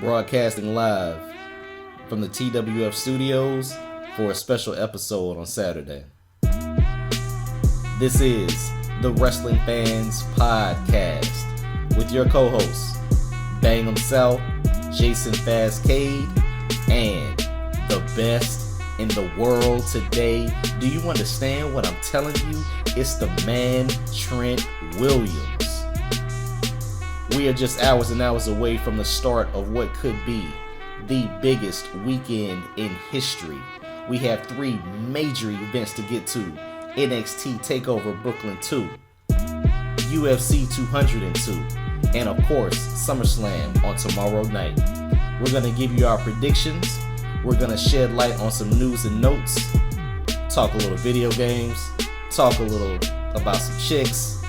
broadcasting live from the TWF studios for a special episode on Saturday. This is the Wrestling Fans Podcast with your co-hosts, Bang himself, Jason Fastkade, and the best in the world today. Do you understand what I'm telling you? It's the man, Trent Williams. We are just hours and hours away from the start of what could be the biggest weekend in history. We have three major events to get to: NXT Takeover Brooklyn 2, UFC 202, and of course, Summerslam on tomorrow night. We're going to give you our predictions. We're going to shed light on some news and notes, talk a little video games, talk a little about some chicks,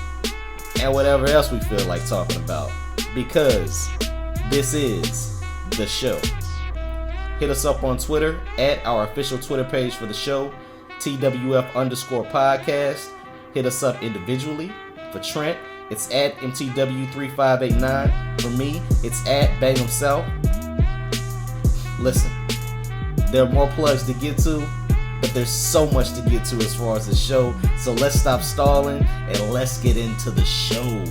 and whatever else we feel like talking about, because this is the show. Hit us up on Twitter at our official Twitter page for the show, TWF_podcast. Hit us up individually. For Trent, it's at MTW3589. For me, it's at Bang himself. Listen, there are more plugs to get to, but there's so much to get to as far as the show. So let's stop stalling and let's get into the show.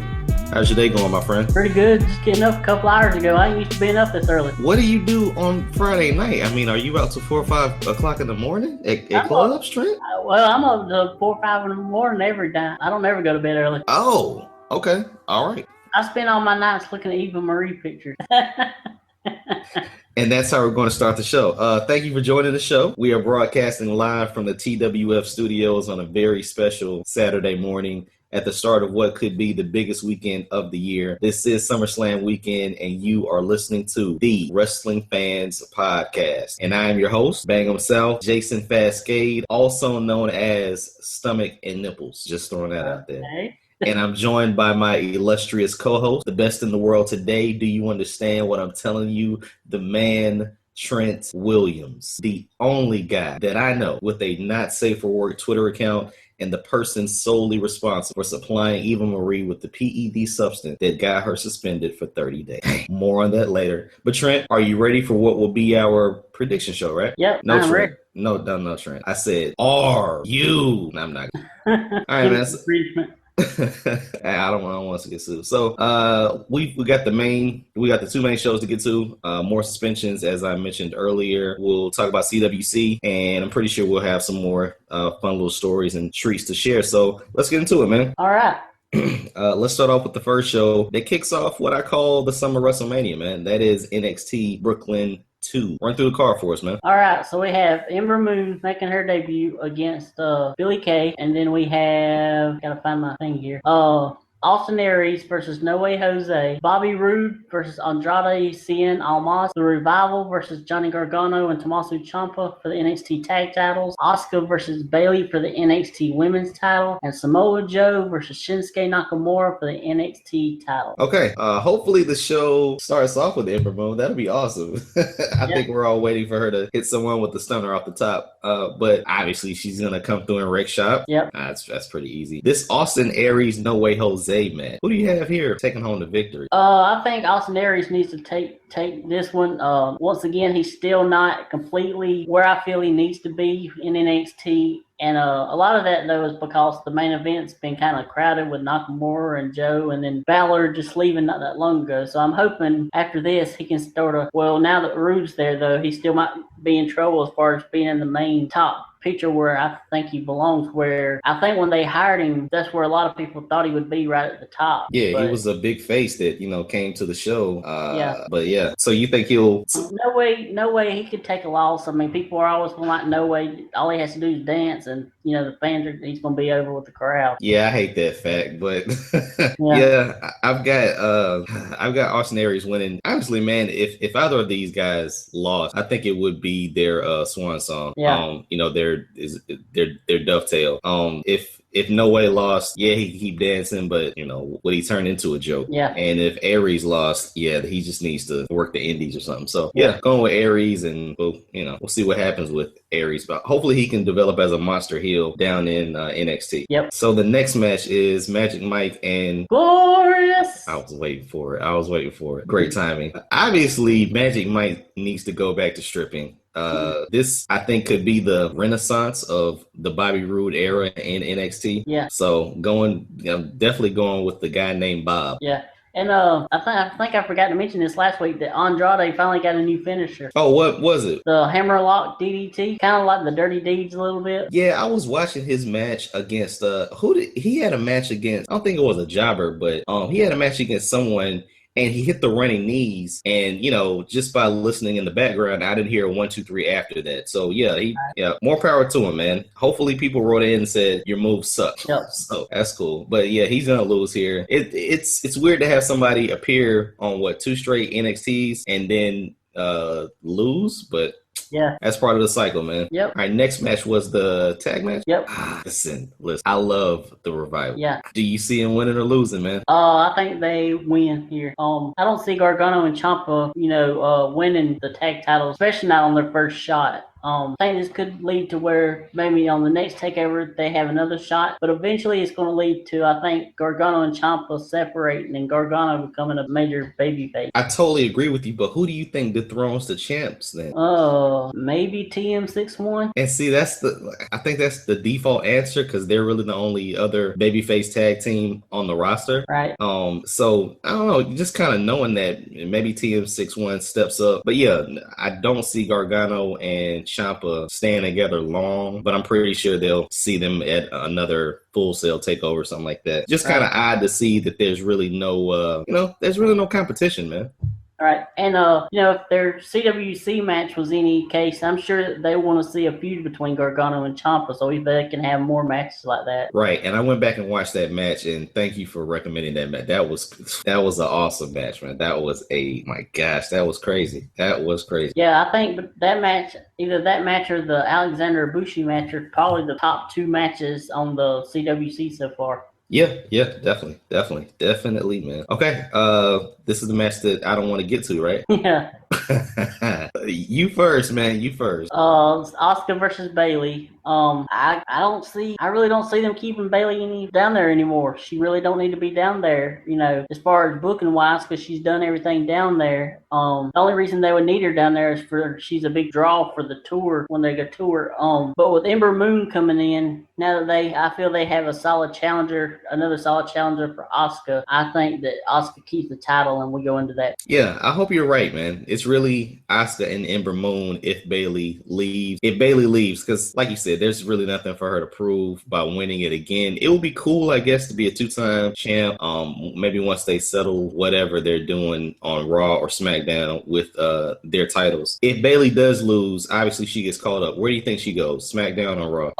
How's your day going, my friend? Pretty good. Just getting up a couple hours ago. I ain't used to being up this early. What do you do on Friday night? I mean, are you out till 4 or 5 o'clock in the morning at clubs, Trent? Well, I'm up to 4 or 5 in the morning every time. I don't ever go to bed early. Oh, okay. All right. I spend all my nights looking at Eva Marie pictures. And that's how we're going to start the show. Thank you for joining the show. We are broadcasting live from the TWF studios on a very special Saturday morning at the start of what could be the biggest weekend of the year. This is SummerSlam weekend, and you are listening to the Wrestling Fans Podcast. And I am your host, Bang himself, Jason Fastkade, also known as Stomach and Nipples. Just throwing that out there. Okay. And I'm joined by my illustrious co-host, the best in the world today. Do you understand what I'm telling you? The man, Trent Williams, the only guy that I know with a not safe for work Twitter account, and the person solely responsible for supplying Eva Marie with the PED substance that got her suspended for 30 days. More on that later. But Trent, are you ready for what will be our prediction show, right? Yep, no, I'm Trent. ready. No, Trent. I said, are you? No, I'm not. All right, man. I don't want us to get sued. So we got the two main shows to get to. More suspensions, as I mentioned earlier. We'll talk about CWC, and I'm pretty sure we'll have some more fun little stories and treats to share. So let's get into it, man. All right. Let's start off with the first show that kicks off what I call the summer WrestleMania, man. That is NXT Brooklyn 2. Run through the card for us, man. All right, so we have Ember Moon making her debut against Billie Kay, and then we have, gotta find my thing here, Austin Aries versus No Way Jose, Bobby Roode versus Andrade Cien Almas, The Revival versus Johnny Gargano and Tommaso Ciampa for the NXT Tag Titles, Asuka versus Bayley for the NXT Women's Title, and Samoa Joe versus Shinsuke Nakamura for the NXT title. Okay, hopefully the show starts off with Ember Moon. That'll be awesome. I think we're all waiting for her to hit someone with the stunner off the top, but obviously she's gonna come through and wreck shop. Yep. That's pretty easy. This Austin Aries No Way Jose, man. Who do you have here taking home the victory? I think Austin Aries needs to take this one. Once again, he's still not completely where I feel he needs to be in NXT. And a lot of that, though, is because the main event's been kind of crowded with Nakamura and Joe, and then Balor just leaving not that long ago. So I'm hoping after this he can start now that Rude's there, though, he still might be in trouble as far as being in the main top picture where I think he belongs, where I think when they hired him, that's where a lot of people thought he would be, right at the top. Yeah, he was a big face that, came to the show. But yeah, so you think he'll... No way he could take a loss. I mean, people are always going like, no way, all he has to do is dance, and, the fans he's going to be over with the crowd. Yeah, I hate that fact, but yeah, I've got Austin Aries winning. Honestly, man, if either of these guys lost, I think it would be their swan song. Yeah. Their dovetail. If if No Way lost, yeah, he could keep dancing, but you know, would he turn into a joke? Yeah. And if Aries lost, yeah, he just needs to work the indies or something. So yeah, going with Aries, and we'll see what happens with Aries. But hopefully he can develop as a monster heel down in NXT. Yep. So the next match is Magic Mike and Glorious. I was waiting for it. Great timing. Obviously, Magic Mike needs to go back to stripping. This I think could be the renaissance of the Bobby Roode era in NXT. Yeah. So definitely going with the guy named Bob. Yeah. And I think I forgot to mention this last week that Andrade finally got a new finisher. Oh, what was it? The Hammerlock DDT, kind of like the Dirty Deeds a little bit. Yeah, I was watching his match against he had a match against. I don't think it was a jobber, but he had a match against someone. And he hit the running knees, and just by listening in the background, I didn't hear 1, 2, 3 after that. So more power to him, man. Hopefully, people wrote in and said your moves suck. Yep. So that's cool. But yeah, he's gonna lose here. It's weird to have somebody appear on 2 straight NXTs and then lose, but. Yeah. That's part of the cycle, man. Yep. All right, next match was the tag match? Yep. Listen. I love the Revival. Yeah. Do you see him winning or losing, man? I think they win here. I don't see Gargano and Ciampa, winning the tag titles, especially not on their first shot. I think this could lead to where maybe on the next takeover they have another shot, but eventually it's going to lead to, I think, Gargano and Ciampa separating and Gargano becoming a major babyface. I totally agree with you, but who do you think dethrones the champs then? Maybe TM61. And see, I think that's the default answer because they're really the only other babyface tag team on the roster. Right. So I don't know, just kind of knowing that maybe TM61 steps up, but yeah, I don't see Gargano and Ciampa staying together long, but I'm pretty sure they'll see them at another Full Sail takeover or something like that. Just kind of odd to see that there's really no, there's really no competition, man. All right. And, if their CWC match was any case, I'm sure that they want to see a feud between Gargano and Ciampa so they can have more matches like that. Right. And I went back and watched that match, and thank you for recommending that match. That was an awesome match, man. My gosh, that was crazy. That was crazy. Yeah, I think that match, either that match or the Alexander Ibushi match are probably the top 2 matches on the CWC so far. Yeah, definitely, man. Okay, this is the match that I don't want to get to, right? Yeah. You first, man. You first. Asuka versus Bayley. I really don't see them keeping Bayley down there anymore. She really don't need to be down there, as far as booking wise, because she's done everything down there. The only reason they would need her down there is she's a big draw for the tour when they go tour. But with Ember Moon coming in, now that I feel they have another solid challenger for Asuka. I think that Asuka keeps the title and we go into that. Yeah, I hope you're right, man. It's really Asuka and Ember Moon if Bayley leaves. Because like you said, there's really nothing for her to prove by winning it again. It would be cool, I guess, to be a 2-time champ. Maybe once they settle whatever they're doing on Raw or SmackDown with their titles. If Bayley does lose, obviously she gets called up. Where do you think she goes? SmackDown or Raw?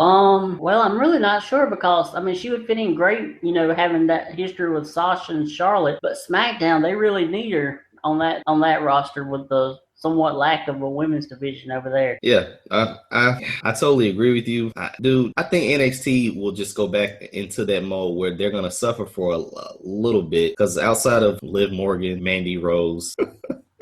Well, I'm really not sure because she would fit in great, having that history with Sasha and Charlotte. But SmackDown, they really need her on that roster with the somewhat lack of a women's division over there. Yeah, I totally agree with you. Dude, I think NXT will just go back into that mode where they're going to suffer for a little bit because outside of Liv Morgan, Mandy Rose,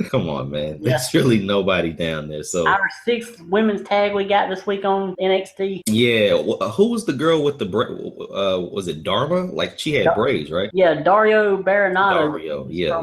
come on, man. Yeah. There's really nobody down there. So our 6th women's tag we got this week on NXT. Yeah. Who was the girl with the was it Dharma? Like she had braids, right? Yeah, Dario Baronato. Yeah.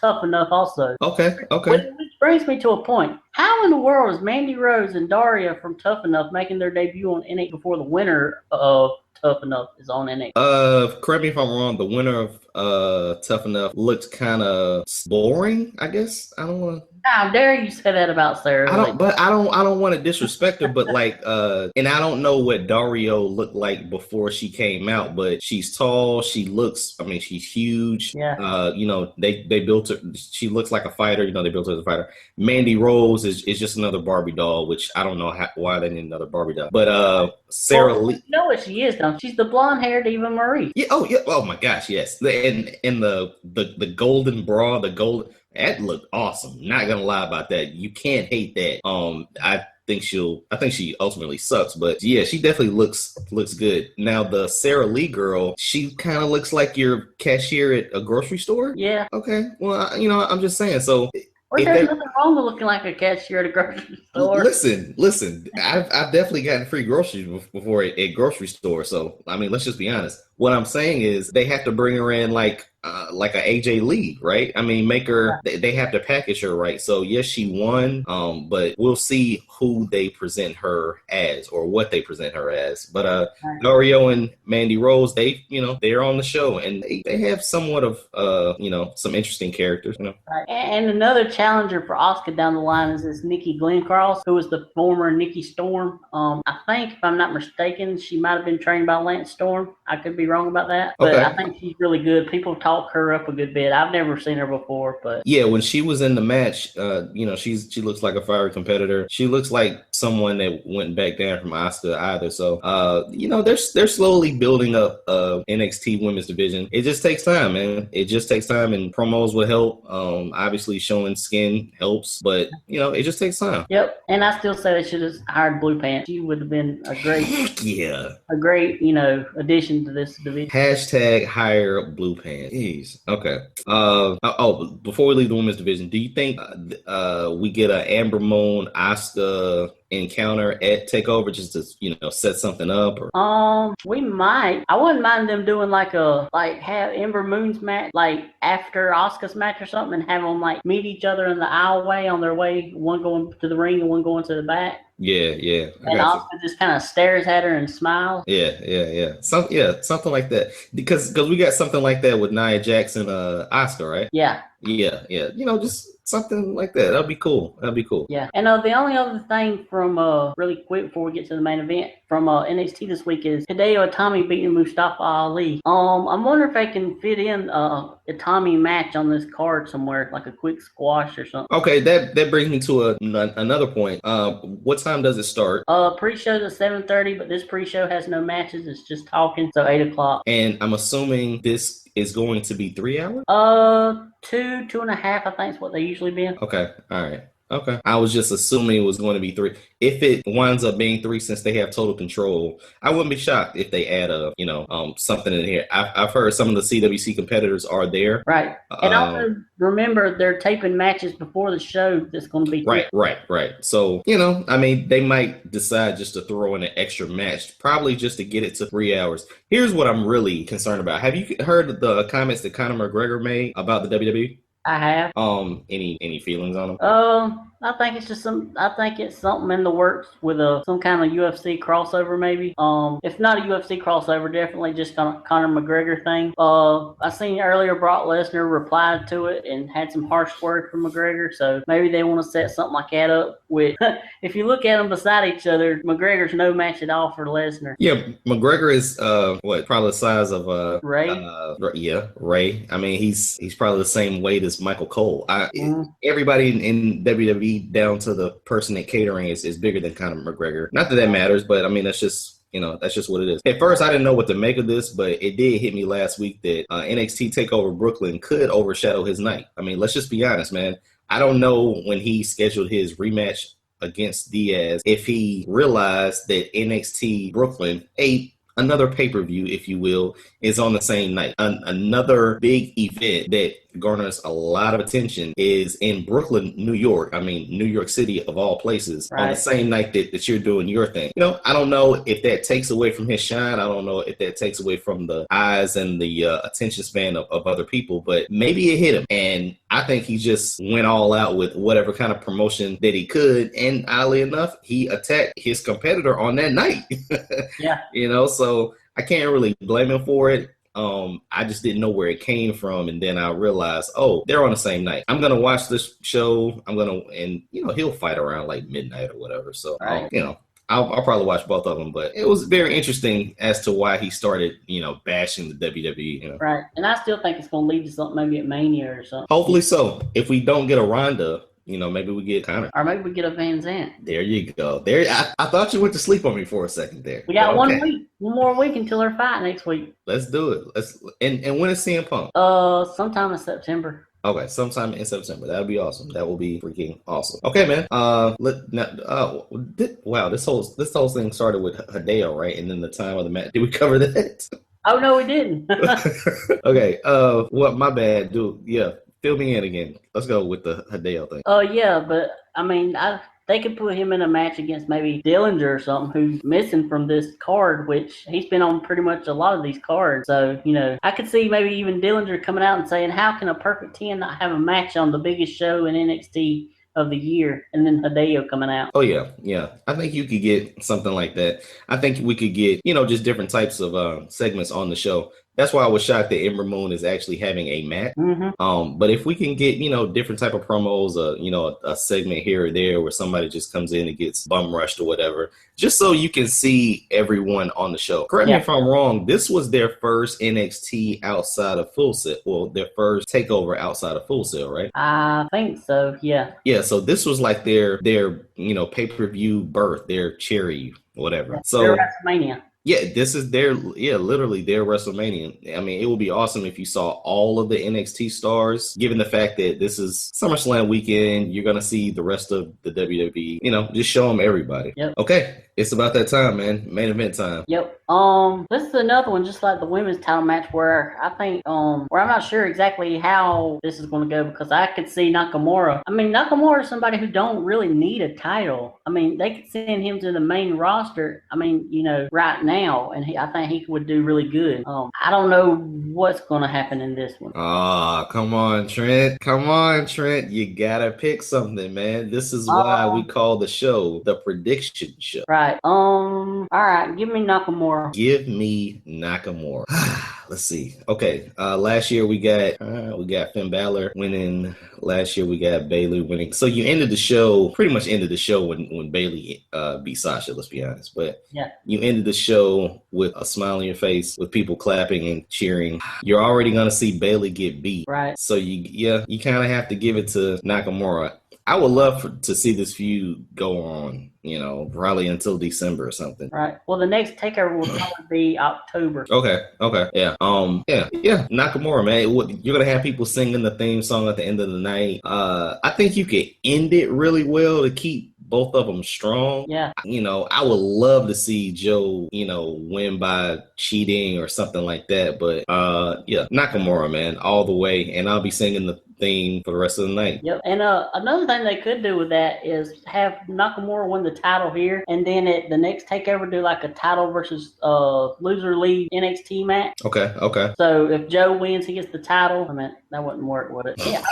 Tough Enough also. Okay. Which brings me to a point. How in the world is Mandy Rose and Daria from Tough Enough making their debut on NXT before the winner of Tough Enough is on NXT? Correct me if I'm wrong. The winner of Tough Enough looked kind of boring, I guess. I don't want to. How dare you say that about Sarah? I don't want to disrespect her, but and I don't know what Dario looked like before she came out, but she's tall. She's huge. Yeah. They built her. She looks like a fighter. They built her as a fighter. Mandy Rose is just another Barbie doll, which I don't know why they need another Barbie doll. But Sarah Lee. You know what she is, though? She's the blonde-haired Eva Marie. Yeah. Oh, yeah. Oh my gosh. Yes. And the golden bra, the gold. That looked awesome. Not gonna lie about that. You can't hate that. I think she ultimately sucks, but yeah, she definitely looks good. Now the Sarah Lee girl, she kind of looks like your cashier at a grocery store. Yeah. Okay. Well, I'm just saying. So Well, there's nothing wrong with looking like a cashier at a grocery store. Listen. I've definitely gotten free groceries before at grocery store. So I mean, let's just be honest. What I'm saying is they have to bring her in like a AJ Lee, right? I mean, make her. They have to package her right. So yes, she won. But we'll see who they present her as or what they present her as. But Dario and Mandy Rose, they're on the show and they have somewhat of some interesting characters. Right. And another challenger for Asuka down the line is this Nikki Glencross, who was the former Nikki Storm. I think if I'm not mistaken, she might have been trained by Lance Storm. I could be wrong about that, but okay. I think she's really good. People talk her up a good bit. I've never seen her before, but yeah, when she was in the match, she looks like a fiery competitor. She looks like someone that went back down from Asuka either. So they're slowly building up NXT Women's division. It just takes time, man. It just takes time, and promos will help. Obviously, showing skin helps, but it just takes time. Yep, and I still say they should have hired Blue Pants. She would have been a great, a great addition to this division. Hashtag hire Blue Pants. Jeez. Okay. Before we leave the women's division, do you think we get a Amber Moon Asuka encounter at Takeover just to set something up? Or we might. I wouldn't mind them doing have Ember Moon's match after Asuka's match or something, and have them meet each other in the aisleway on their way, one going to the ring and one going to the back. Yeah. And Asuka just kind of stares at her and smiles. Yeah. Something like that. Because we got something like that with Nia Jax and Asuka, right? Yeah. Just something like that. That'd be cool. Yeah. And the only other thing from really quick before we get to the main event from NXT this week is Hideo Itami beating Mustafa Ali. I'm wondering if they can fit in Itami match on this card somewhere, like a quick squash or something. Okay, that brings me to another point. What time does it start? Pre-show's at 7:30, but this pre-show has no matches. It's just talking, so 8 o'clock. And I'm assuming this is going to be 3 hours? 2.5, I think is what they usually be. Okay, all right. Okay. I was just assuming it was going to be 3. If it winds up being 3, since they have total control, I wouldn't be shocked if they add something in here. I've heard some of the CWC competitors are there. Right. And also remember they're taping matches before the show that's going to be 3. Right. So, they might decide just to throw in an extra match, probably just to get it to 3 hours. Here's what I'm really concerned about. Have you heard the comments that Conor McGregor made about the WWE? I have. Any feelings on them? I think it's just something in the works with some kind of UFC crossover maybe. If not a UFC crossover, definitely just Conor McGregor thing. I seen earlier Brock Lesnar replied to it and had some harsh words from McGregor, so maybe they want to set something like that up with. If you look at them beside each other, McGregor's no match at all for Lesnar. Yeah, McGregor is probably the size of Ray. Ray. I mean, he's probably the same weight as Michael Cole. Everybody in WWE down to the person at catering is bigger than Conor McGregor. Not that matters, but I mean that's just what it is. At first, I didn't know what to make of this, but it did hit me last week that NXT Takeover Brooklyn could overshadow his night. I mean, let's just be honest, man. I don't know when he scheduled his rematch against Diaz if he realized that NXT Brooklyn, another pay-per-view, if you will, is on the same night. Another big event that garners a lot of attention is in Brooklyn, New York. I mean, New York City of all places, right, on the same night that you're doing your thing. I don't know if that takes away from his shine. I don't know if that takes away from the eyes and the attention span of other people, but maybe it hit him. And I think he just went all out with whatever kind of promotion that he could. And oddly enough, he attacked his competitor on that night. Yeah. So I can't really blame him for it. I just didn't know where it came from, and then I realized, they're on the same night. I'm gonna watch this show. And he'll fight around like midnight or whatever. So right. I'll probably watch both of them. But it was very interesting as to why he started, bashing the WWE. Right, and I still think it's gonna lead to something maybe at Mania or something. Hopefully so. If we don't get a Ronda, maybe we get Conor. Or maybe we get a Van Zant. There you go. There, I thought you went to sleep on me for a second there. We got 1 week. One more week until their fight next week. Let's do it. And when is CM Punk? Sometime in September. Okay, sometime in September. That would be awesome. That will be freaking awesome. Okay, man. Wow, this whole thing started with Hideo, right? And then the time of the match. Did we cover that? Oh no, we didn't. Okay. What? My bad, dude. Yeah, fill me in again. Let's go with the Hideo thing. Oh yeah, but I mean, they could put him in a match against maybe Dillinger or something, who's missing from this card, which he's been on pretty much a lot of these cards. So, you know, I could see maybe even Dillinger coming out and saying, how can a Perfect 10 not have a match on the biggest show in NXT of the year? And then Hideo coming out. Oh yeah, yeah. I think you could get something like that. I think we could get, just different types of segments on the show. That's why I was shocked that Ember Moon is actually having a match. Mm-hmm. But if we can get, different type of promos, a segment here or there where somebody just comes in and gets bum rushed or whatever, just so you can see everyone on the show. Correct me if I'm wrong. This was their first NXT outside of Full Sail. Well, their first takeover outside of Full Sail, right? I think so. Yeah. Yeah. So this was like their pay-per-view birth, their cherry, whatever. Yeah, so their WrestleMania. Yeah, this is literally their WrestleMania. I mean, it would be awesome if you saw all of the NXT stars, given the fact that this is SummerSlam weekend. You're going to see the rest of the WWE, just show them everybody. Yep. Okay. It's about that time, man. Main event time. Yep. This is another one, just like the women's title match, where I think, where I'm not sure exactly how this is going to go, because I could see Nakamura. I mean, Nakamura is somebody who don't really need a title. I mean, they could send him to the main roster. I mean, right now, and I think he would do really good. I don't know what's going to happen in this one. Come on, Trent. Come on, Trent. You gotta pick something, man. This is why we call the show the Prediction Show. Right. All right. Give me Nakamura. Give me Nakamura. Let's see. Okay. Last year we got Finn Balor winning. Last year we got Bayley winning. So you pretty much ended the show when Bayley beat Sasha, let's be honest. But yeah, you ended the show with a smile on your face, with people clapping and cheering. You're already gonna see Bayley get beat. Right. So you kind of have to give it to Nakamura. I would love to see this feud go on, probably until December or something. Right. Well, the next takeover will probably be October. Okay. Yeah. Yeah. Nakamura, man. You're gonna have people singing the theme song at the end of the night. I think you could end it really well to keep both of them strong. Yeah. I would love to see Joe, win by cheating or something like that. But yeah, Nakamura, man, all the way. And I'll be singing the theme for the rest of the night. Yep. And another thing they could do with that is have Nakamura win the title here, and then at the next takeover do like a title versus loser lead NXT match. Okay. So if Joe wins, he gets the title. I mean, that wouldn't work, would it? Yeah.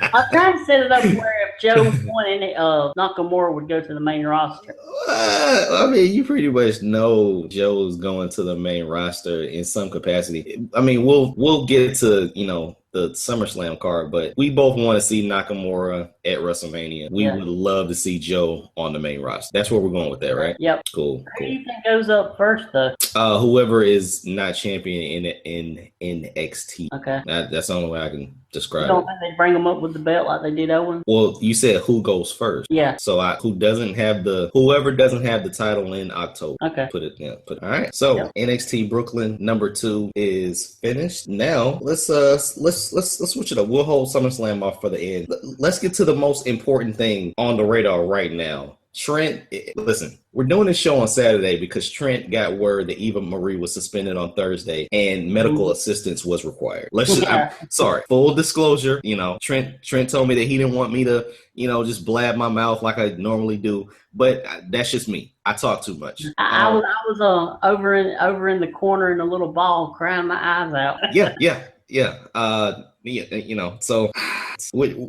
I'm trying to set it up where if Joe won it, Nakamura would go to the main roster. I mean, you pretty much know Joe's going to the main roster in some capacity. I mean, we'll get to the SummerSlam card, but we both want to see Nakamura at WrestleMania. We would love to see Joe on the main roster. That's where we're going with that, right? Yep. Cool. Who do you think goes up first, though? Whoever is not champion in NXT. Okay. That's the only way I can describe it. You don't think they bring them up with the belt like they did Owen? Well, you said who goes first. Yeah. So whoever doesn't have the title in October. Okay. Put it. All right. So NXT Brooklyn #2 is finished. Now let's switch it up. We'll hold SummerSlam off for the end. Let's get to the most important thing on the radar right now. Trent, listen, we're doing this show on Saturday because Trent got word that Eva Marie was suspended on Thursday and medical assistance was required. I'm sorry, full disclosure, Trent told me that he didn't want me to, just blab my mouth like I normally do, but that's just me. I talk too much. I was over in the corner in a little ball crying my eyes out. So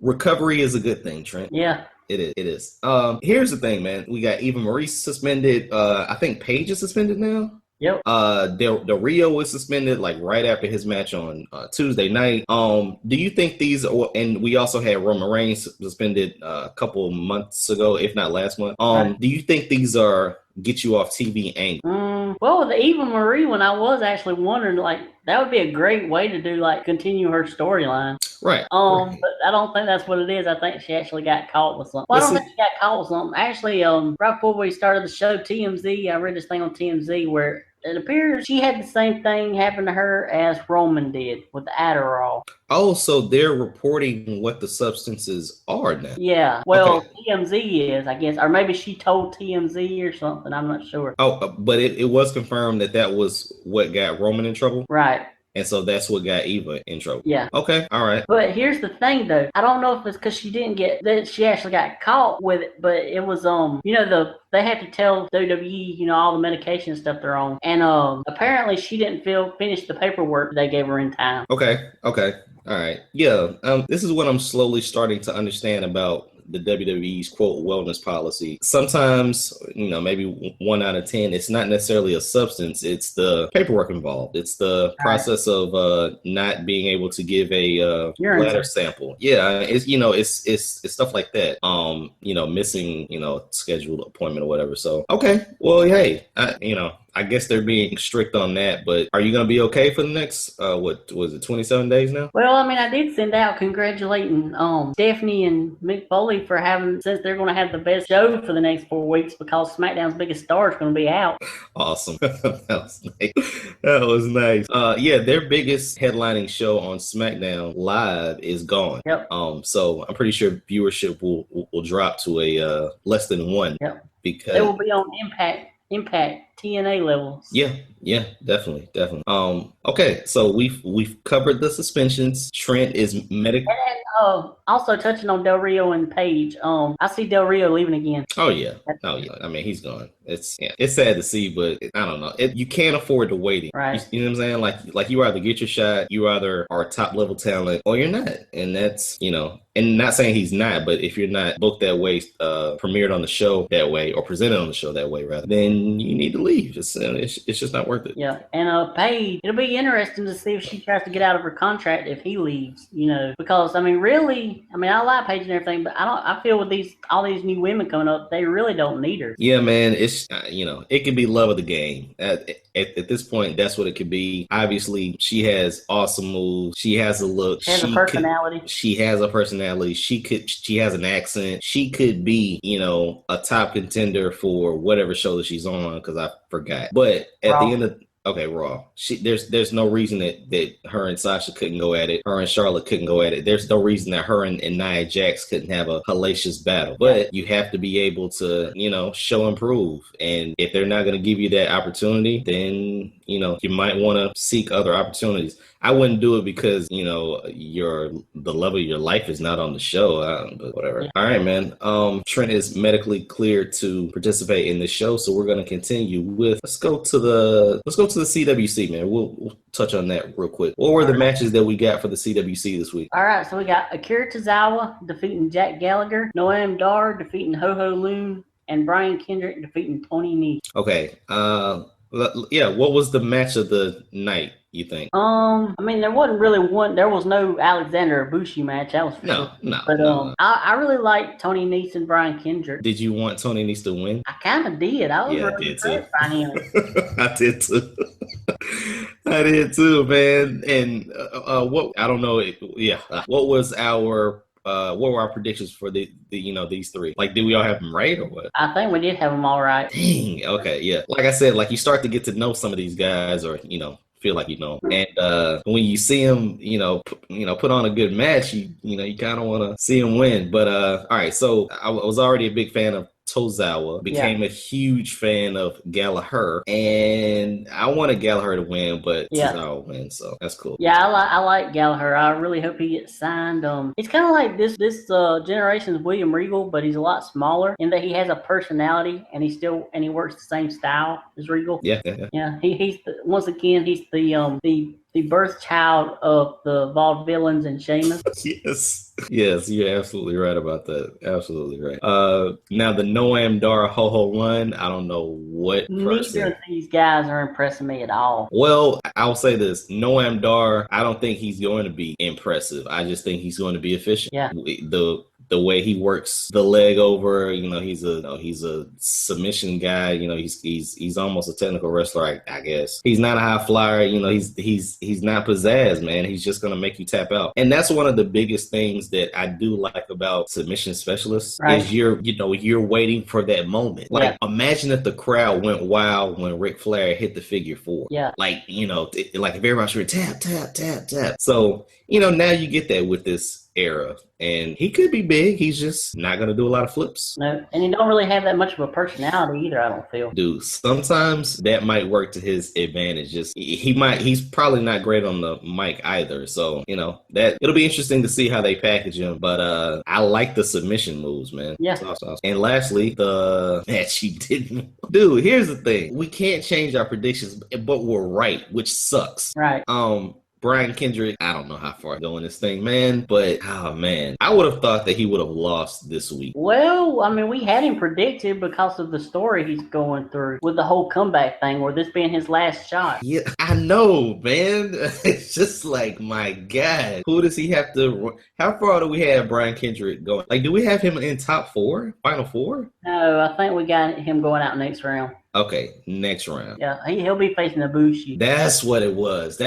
recovery is a good thing, Trent. Yeah. It is. Here's the thing, man. We got Eva Marie suspended. I think Paige is suspended now. Yep. Del Rio was suspended like right after his match on Tuesday night. Do you think these and we also had Roman Reigns suspended a couple months ago, if not last month. Do you think these are get you off TV angles? Well, with the Eva Marie one, I was actually wondering, like, that would be a great way to do, like, continue her storyline. Right. But I don't think that's what it is. I think she actually got caught with something. Well, I don't think she got caught with something. Actually, right before we started the show, TMZ, I read this thing on TMZ where it appears she had the same thing happen to her as Roman did with the Adderall. Oh, so they're reporting what the substances are now. Yeah, well, Okay. TMZ is, I guess, or maybe she told TMZ or something. I'm not sure. Oh, but it was confirmed that was what got Roman in trouble. Right. And so that's what got Eva in trouble. Yeah. Okay. All right. But here's the thing, though. I don't know if it's because she didn't get that she actually got caught with it, but it was they had to tell WWE all the medication stuff they're on, and apparently she didn't finish the paperwork they gave her in time. Okay. All right. Yeah. This is what I'm slowly starting to understand about the WWE's quote wellness policy. Sometimes, maybe 1 out of 10, it's not necessarily a substance, it's the paperwork involved. It's the process of not being able to give a bladder sample. Yeah, it's stuff like that. Missing, scheduled appointment or whatever. So, okay. Well, hey, I guess they're being strict on that, but are you going to be okay for the next, 27 days now? Well, I did send out congratulating Stephanie and Mick Foley for since they're going to have the best show for the next 4 weeks because SmackDown's biggest star is going to be out. Awesome. That was nice. Yeah, their biggest headlining show on SmackDown Live is gone. Yep. So I'm pretty sure viewership will drop to a less than 1. Yep. Because they will be on Impact TNA levels. Yeah, definitely. Okay, so we've covered the suspensions. Trent is medical. And also touching on Del Rio and Paige. I see Del Rio leaving again. Oh yeah. He's gone. It's sad to see, but I don't know. You can't afford to wait. Right. You know what I'm saying? Like you either get your shot, you either are top level talent, or you're not. And that's and not saying he's not, but if you're not booked that way, premiered on the show that way, or presented on the show that way, rather, then you need to leave. It's just not worth it. Yeah, and Paige, it'll be interesting to see if she tries to get out of her contract if he leaves. Because really, I like Paige and everything, but I feel with all these new women coming up, they really don't need her. Yeah, man, it's it can be love of the game. At this point, that's what it could be. Obviously, she has awesome moves. She has a look. She has a personality. She has a personality. She has an accent. She could be, a top contender for whatever show that she's on, because I forgot. But at the end of Raw. There's no reason that her and Sasha couldn't go at it. Her and Charlotte couldn't go at it. There's no reason that her and Nia Jax couldn't have a hellacious battle. But you have to be able to, show and prove. And if they're not going to give you that opportunity, then, you might want to seek other opportunities. I wouldn't do it because, the love of your life is not on the show. But whatever. All right, man. Trent is medically cleared to participate in this show, so we're going to continue with. Let's go to the CWC, man. We'll touch on that real quick. What were the matches that we got for the CWC this week? All right, so we got Akira Tozawa defeating Jack Gallagher, Noam Dar defeating Ho Ho Lun, and Brian Kendrick defeating Tony Nese. Okay. What was the match of the night, you think? There wasn't really one. There was no Alexander Ibushi match. That was for sure. No. But I really liked Tony Nese and Brian Kendrick. Did you want Tony Nese to win? I kind of did. I was really impressed by him. I did too. I did too, man. And what I don't know. What was our what were our predictions for these three? Like, did we all have them right or what? I think we did have them all right. Dang. Okay. Yeah. Like I said, you start to get to know some of these guys, or feel like and when you see them, put on a good match, you kind of want to see them win. But all right. So I was already a big fan of Tozawa, became a huge fan of Gallagher, and I wanted Gallagher to win, but Tozawa win, so that's cool. Yeah, I like Gallagher. I really hope he gets signed. It's kind of like this generation's William Regal, but he's a lot smaller in that he has a personality, and he works the same style as Regal. Yeah. He's the birth child of the Vaudevillains and Sheamus. Yes, you're absolutely right about that. Absolutely right. Now the Noam Dar Ho Ho Lun, I don't know what person. Neither of these guys are impressing me at all. Well, I'll say this: Noam Dar, I don't think he's going to be impressive. I just think he's going to be efficient. Yeah. the way he works the leg over, he's a submission guy. He's almost a technical wrestler, I guess. He's not a high flyer. He's not pizzazz, man. He's just gonna make you tap out, and that's one of the biggest things that I do like about submission specialists is you're waiting for that moment. Like, imagine if the crowd went wild when Ric Flair hit the figure 4. Yeah, like like if everybody's really tap tap tap tap. So now you get that with this era, and he could be big. He's just not going to do a lot of flips. No, and he don't really have that much of a personality either, I don't feel. Dude, sometimes that might work to his advantage. Just he's probably not great on the mic either. So, that it'll be interesting to see how they package him. But I like the submission moves, man. Yeah. Awesome. And lastly, the match he didn't. Dude, here's the thing. We can't change our predictions, but we're right, which sucks. Right. Brian Kendrick, I don't know how far I go in this thing, man, but, oh, man, I would have thought that he would have lost this week. Well, I mean, we had him predicted because of the story he's going through with the whole comeback thing, or this being his last shot. Yeah, I know, man. It's just like, my God, who does he have to, how far do we have Brian Kendrick going? Like, do we have him in top 4, final 4? No, I think we got him going out next round. Okay, next round. Yeah, he'll be facing Ibushi. That's what it was.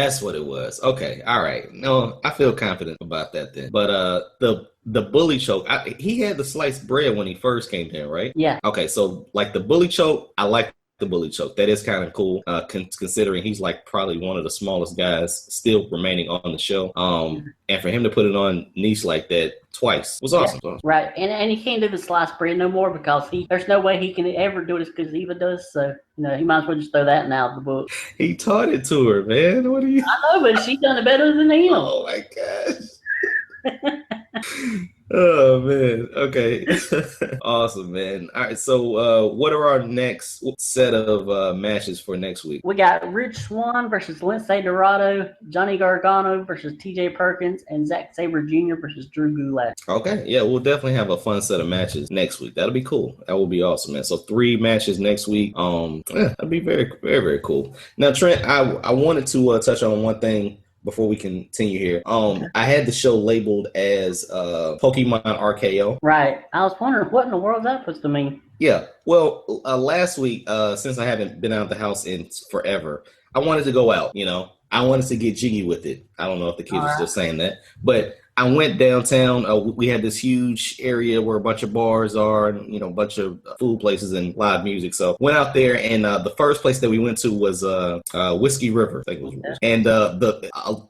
Okay, all right. No, I feel confident about that then. But the bully choke, he had the sliced bread when he first came here, right? Yeah. Okay, so like the bully choke, I like the bully choke. That is kind of cool, considering he's like probably one of the smallest guys still remaining on the show. And for him to put it on Niche like that twice was awesome. Yeah. Right, and he can't do the sliced bread no more because there's no way he can ever do this because Eva does. So he might as well just throw that out of the book. He taught it to her, man. What are you? I know, but she done it better than him. Oh my gosh. Oh man. Okay. Awesome, man. All right. So what are our next set of matches for next week? We got Rich Swann versus Lince Dorado, Johnny Gargano versus TJ Perkins, and Zack Sabre Jr. versus Drew Gulak. Okay. Yeah, we'll definitely have a fun set of matches next week. That'll be cool. That will be awesome, man. So 3 matches next week. That'd be very, very, very cool. Now, Trent, I wanted to touch on one thing before we continue here. I had the show labeled as Pokémon RKO. Right. I was wondering what in the world that supposed to mean. Yeah. Well, last week, since I haven't been out of the house in forever, I wanted to go out, I wanted to get jiggy with it. I don't know if the kids are still saying that, but I went downtown. We had this huge area where a bunch of bars are and, a bunch of food places and live music. So went out there, and the first place that we went to was Whiskey River, I think it was. And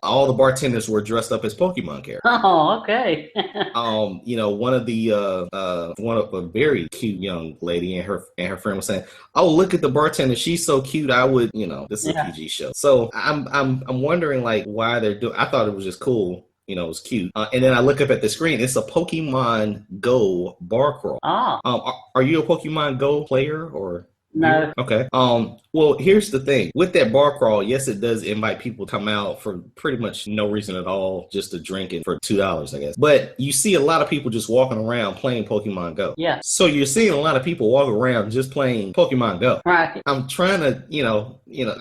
all the bartenders were dressed up as Pokemon characters. Oh, okay. One of a very cute young lady and her friend was saying, "Oh, look at the bartender. She's so cute. I would, this is a PG show." So I'm wondering like why they're doing. I thought it was just cool. It was cute. And then I look up at the screen. It's a Pokemon Go bar crawl. Are you a Pokemon Go player or? No. Okay. Well, here's the thing. With that bar crawl, yes, it does invite people to come out for pretty much no reason at all, just to drink it for $2, I guess. But you see a lot of people just walking around playing Pokemon Go. Yeah. So you're seeing a lot of people walk around just playing Pokemon Go. Right. I'm trying to,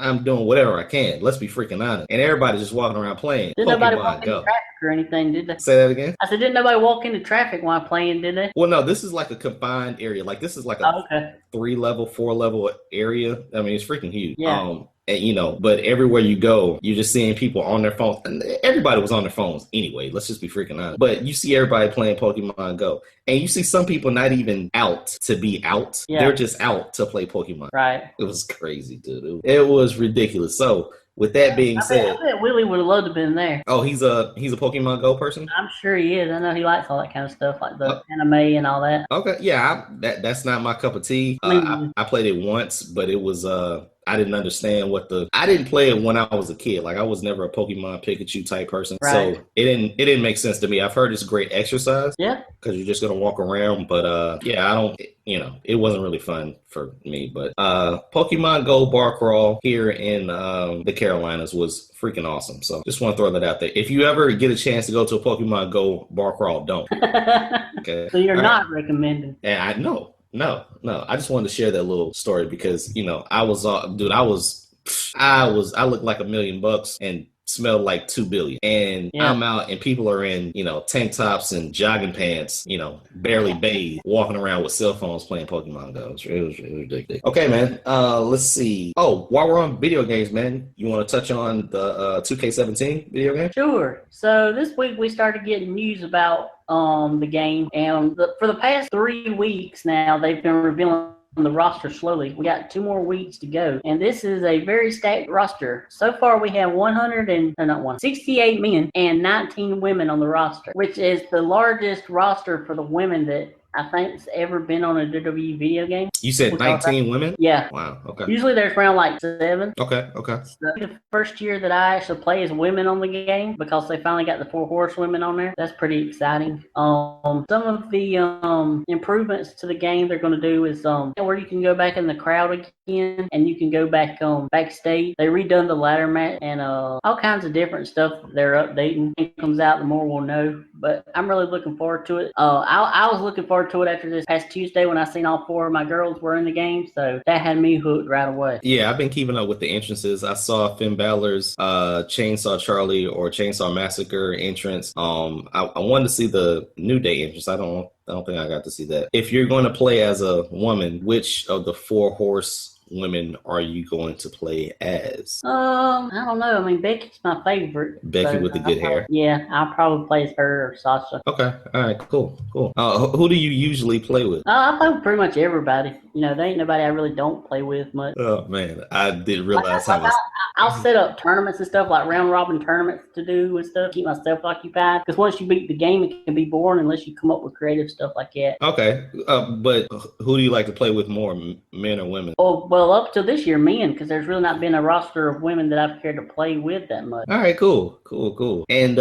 I'm doing whatever I can. Let's be freaking honest. And everybody's just walking around playing Pokemon Go. Nobody walk into traffic or anything, did they? Say that again? I said, didn't nobody walk into traffic while playing, did they? Well, no, this is like a confined area. Like this is like a 3-level, 4-level area. I mean, it's freaking huge. Yeah. And, but everywhere you go, you're just seeing people on their phones. And everybody was on their phones anyway. Let's just be freaking honest. But you see everybody playing Pokemon Go. And you see some people not even out to be out. Yeah. They're just out to play Pokemon. Right. It was crazy, dude. It was ridiculous. So, with that being said, I bet Willie would have loved to have been there. Oh, he's a Pokemon Go person? I'm sure he is. I know he likes all that kind of stuff, like the anime and all that. Okay, yeah, that's not my cup of tea. I played it once, but it was I didn't understand I didn't play it when I was a kid. Like I was never a Pokemon Pikachu type person. Right. So it didn't make sense to me. I've heard it's great exercise. Yeah. Because you're just gonna walk around. But I don't it wasn't really fun for me. But Pokemon Go bar crawl here in the Carolinas was freaking awesome. So just want to throw that out there. If you ever get a chance to go to a Pokemon Go bar crawl, don't. Okay. So you're not recommending. Yeah, I know. No. I just wanted to share that little story because, I looked like $1 million and smelled like 2 billion. And I'm out and people are in, tank tops and jogging pants, barely bathed, walking around with cell phones playing Pokemon Go. It was ridiculous. Okay, man. Let's see. Oh, while we're on video games, man, you want to touch on the 2K17 video game? Sure. So this week we started getting news about the game, and for the past 3 weeks now, they've been revealing the roster slowly. We got 2 more weeks to go, and this is a very stacked roster. So far, we have 68 men and 19 women on the roster, which is the largest roster for the women that I think's ever been on a WWE video game. You said 19 women? Yeah. Wow. Okay. Usually there's around like 7. Okay. So the first year that I actually play as women on the game, because they finally got the 4 horsewomen on there. That's pretty exciting. Some of the improvements to the game they're going to do is where you can go back in the crowd again, and you can go back backstage. They redone the ladder match and all kinds of different stuff they're updating. When it comes out, the more we'll know. But I'm really looking forward to it. I was looking forward to it after this past Tuesday when I seen all 4 of my girls were in the game, so that had me hooked right away. Yeah, I've been keeping up with the entrances. I saw Finn Balor's Chainsaw Charlie or Chainsaw Massacre entrance. I wanted to see the New Day entrance. I don't think I got to see that. If you're going to play as a woman, which of the 4 horse women are you going to play as? I don't know. I mean, Becky's my favorite. Becky with the good hair. Yeah, I'll probably play as her or Sasha. Okay. All right. Cool. Who do you usually play with? I play with pretty much everybody. There ain't nobody I really don't play with much. Oh man, I didn't realize how much. I'll set up tournaments and stuff, like round robin tournaments to do and stuff. Keep myself occupied, because once you beat the game, it can be boring unless you come up with creative stuff like that. Okay. But who do you like to play with more, men or women? Well, up to this year, men, because there's really not been a roster of women that I've cared to play with that much. All right, cool. And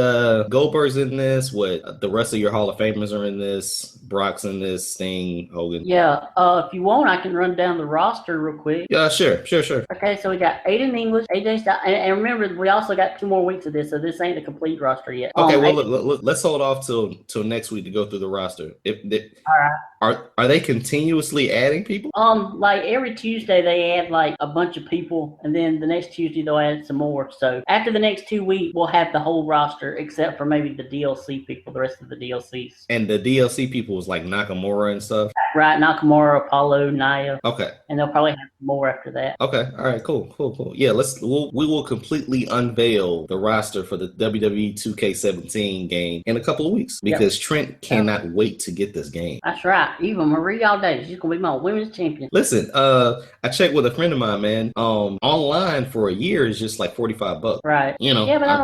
Goldberg's in this. What, the rest of your Hall of Famers are in this? Brock's in this. Sting, Hogan. Yeah. If you want, I can run down the roster real quick. Yeah, sure. Okay, so we got Aiden English, AJ Styles, and remember, we also got 2 more weeks of this, so this ain't the complete roster yet. Okay, let's hold off till next week to go through the roster. All right. Are they continuously adding people? Like every Tuesday they add like a bunch of people, and then the next Tuesday they'll add some more. So after the next 2 weeks, we'll have the whole roster except for maybe the DLC people, the rest of the DLCs. And the DLC people was like Nakamura and stuff? Right, Nakamura, Apollo, Nia. Okay. And they'll probably have more after that. Okay. All right. Cool. Yeah, we will completely unveil the roster for the WWE 2K17 game in a couple of weeks, because Trent cannot wait to get this game. That's right. Eva Marie all day. She's gonna be my women's champion. Listen, I checked with a friend of mine, man. Online for a year is just like $45. Right. Yeah, but I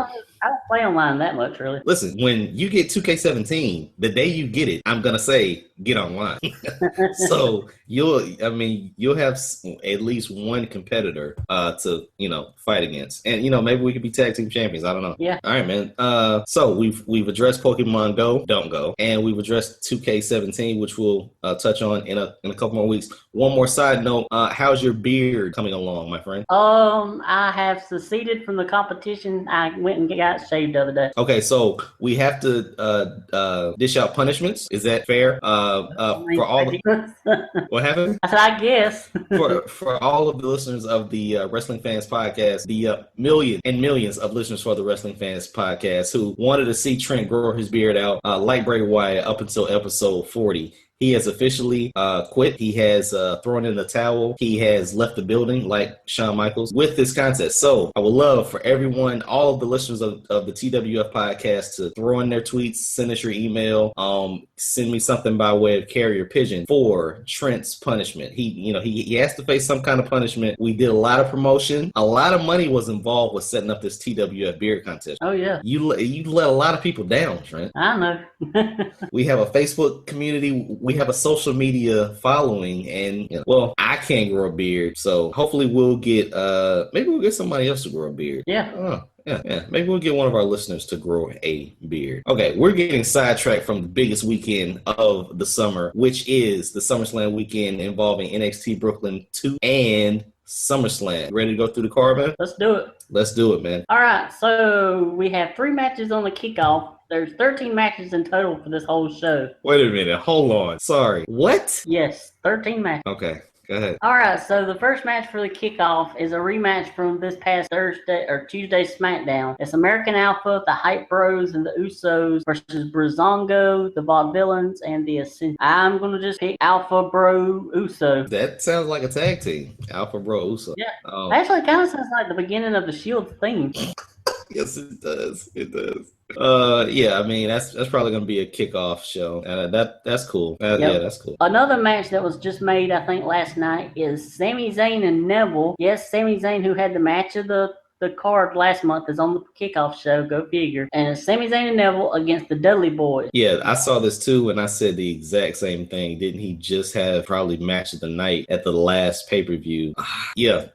don't play online that much, really. Listen, when you get 2K17, the day you get it, I'm gonna say get online. So you'll have at least one competitor to fight against, and maybe we could be tag team champions. I don't know. Yeah. All right, man. So we've addressed Pokemon Go, don't go, and we've addressed 2K17, which we'll touch on in a couple more weeks. One more side note: how's your beard coming along, my friend? I have seceded from the competition. I went and got shaved the other day. Okay, so we have to dish out punishments. Is that fair? For all what happened? I said, I guess. for all of the listeners of the Wrestling Fans Podcast, the millions of listeners for the Wrestling Fans Podcast who wanted to see Trent grow his beard out, like Bray Wyatt, up until episode 40. He has officially quit. He has thrown in the towel. He has left the building like Shawn Michaels with this contest. So I would love for everyone, all of the listeners of the TWF podcast, to throw in their tweets, send us your email, send me something by way of carrier pigeon for Trent's punishment. He has to face some kind of punishment. We did a lot of promotion. A lot of money was involved with setting up this TWF Beard Contest. Oh, yeah. You let a lot of people down, Trent. I know. We have a Facebook community. We have a social media following, and I can't grow a beard, so hopefully we'll get maybe we'll get somebody else to grow a beard. Yeah. Yeah. Maybe we'll get one of our listeners to grow a beard. Okay, we're getting sidetracked from the biggest weekend of the summer, which is the SummerSlam weekend involving NXT Brooklyn 2 and SummerSlam. Ready to go through the card, man? Let's do it. Let's do it, man. All right, so we have 3 matches on the kickoff. There's 13 matches in total for this whole show. Wait a minute. Hold on. Sorry. What? Yes, 13 matches. Okay. Go ahead. All right, so the first match for the kickoff is a rematch from this past Thursday or Tuesday SmackDown. It's American Alpha, the Hype Bros, and the Usos versus Brazongo, the Vaudevillains, and the Ascension. I'm gonna just pick Alpha Bro Uso. That sounds like a tag team. Alpha Bro Uso. Yeah, actually, it kind of sounds like the beginning of the Shield theme. Yes, it does. It does. Yeah, I mean that's probably gonna be a kickoff show. That's cool. Yep. Yeah, that's cool. Another match that was just made, I think, last night is Sami Zayn and Neville. Yes, Sami Zayn, who had the match of the card last month, is on the kickoff show. Go figure. And it's Sami Zayn and Neville against the Dudley Boys. Yeah, I saw this too, and I said the exact same thing. Didn't he just have probably match of the night at the last pay-per-view? Yeah.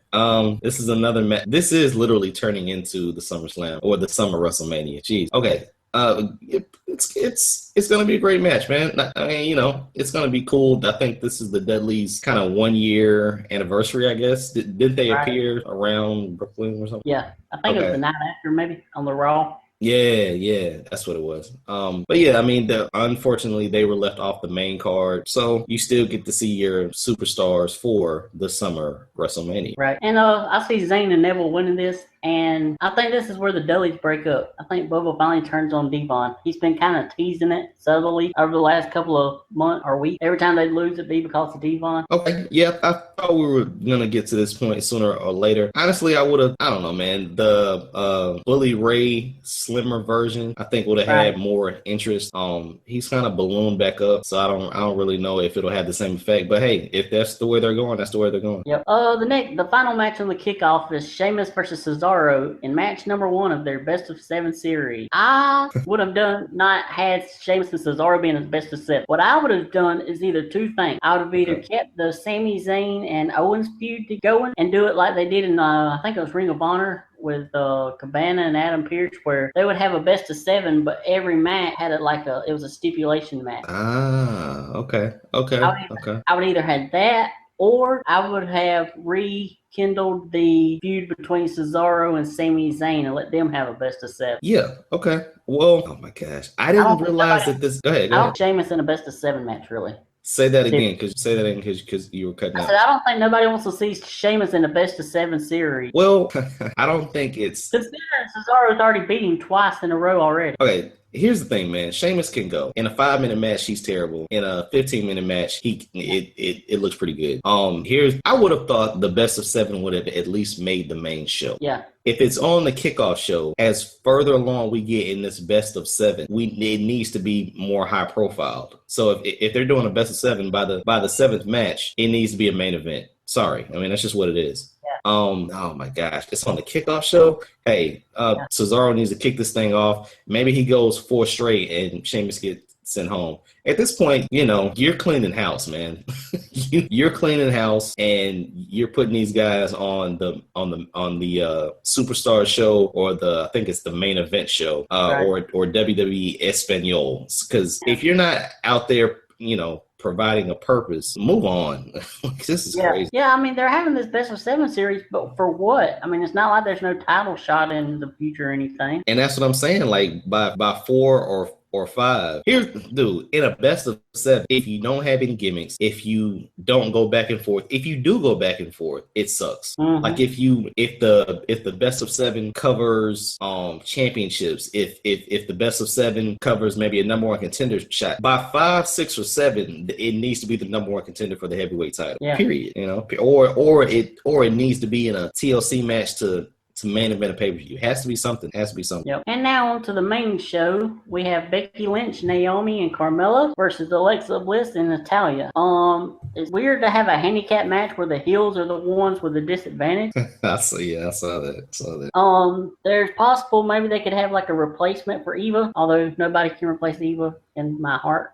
This is another match. This is literally turning into the SummerSlam or the Summer WrestleMania. Jeez. Okay. It's gonna be a great match, man. I mean, you know, it's gonna be cool. I think this is the Dudley's kind of 1 year anniversary, I guess. Did they appear around Brooklyn or something? Yeah, I think it was the night after, maybe on the Raw. Yeah, that's what it was. But yeah, I mean, unfortunately, they were left off the main card, so you still get to see your superstars for the Summer WrestleMania. Right, and I see Zayn and Neville winning this, and I think this is where the Dudleys break up. I think Bubba finally turns on Devon. He's been kind of teasing it subtly over the last couple of months or weeks. Every time they lose, it'd be because of Devon. Okay, yeah, I thought we were gonna get to this point sooner or later. Honestly, I don't know, man. The Bully Ray slimmer version, I think would have had more interest. He's kind of ballooned back up, so I don't really know if it'll have the same effect. But hey, if that's the way they're going, that's the way they're going. Yep. The final match on the kickoff is Sheamus versus Cesaro in match number 1 of their best of 7 series. I would have not had Sheamus and Cesaro being his best of 7. What I would have done is either two things. I would have either kept the Sami Zayn and Owens feud going and do it like they did in I think it was Ring of Honor with Cabana and Adam Pearce, where they would have a best of 7, but every match had it was a stipulation match. Okay. I would either have that, or I would have rekindled the feud between Cesaro and Sami Zayn and let them have a best of 7. Yeah, okay. Well, oh my gosh. I didn't realize that this... Go ahead. I don't Sheamus in a best of 7 match, really. Say that again, because you were cutting out. I said, I don't think nobody wants to see Sheamus in a best of 7 series. Well, I don't think it's... Considering Cesaro's already beat him twice in a row already. Okay. Here's the thing, man. Sheamus can go. In a 5-minute match, he's terrible. In a 15-minute match, it looks pretty good. I would have thought the best of 7 would have at least made the main show. Yeah. If it's on the kickoff show, as further along we get in this best of 7, it needs to be more high profiled. So if they're doing a best of 7 by the 7th match, it needs to be a main event. Sorry. I mean, that's just what it is. Oh my gosh, it's on the kickoff show. Hey, Cesaro needs to kick this thing off. Maybe he goes 4 straight and Sheamus gets sent home. At this point, you're cleaning house, man. You're cleaning house, and you're putting these guys on the Superstar show, or I think it's the main event show, or WWE Espanol. Because if you're not out there, providing a purpose, move on. This is crazy. Yeah, I mean, they're having this best of 7 series, but for what? I mean, it's not like there's no title shot in the future or anything. And that's what I'm saying. Like by 4 or 5. Dude, in a best of 7, if you don't have any gimmicks, if you don't go back and forth, if you do go back and forth, it sucks. Mm-hmm. Like if the best of 7 covers championships, if the best of 7 covers maybe a number 1 contender shot, by 5, 6, or 7, it needs to be the number 1 contender for the heavyweight title. Yeah. Period. Or it needs to be in a TLC match to main event a pay-per-view. It has to be something. Yep. And now on to the main show. We have Becky Lynch, Naomi, and Carmella versus Alexa Bliss and Natalya. It's weird to have a handicap match where the heels are the ones with the disadvantage. I saw that. There's possible maybe they could have like a replacement for Eva, although nobody can replace Eva in my heart.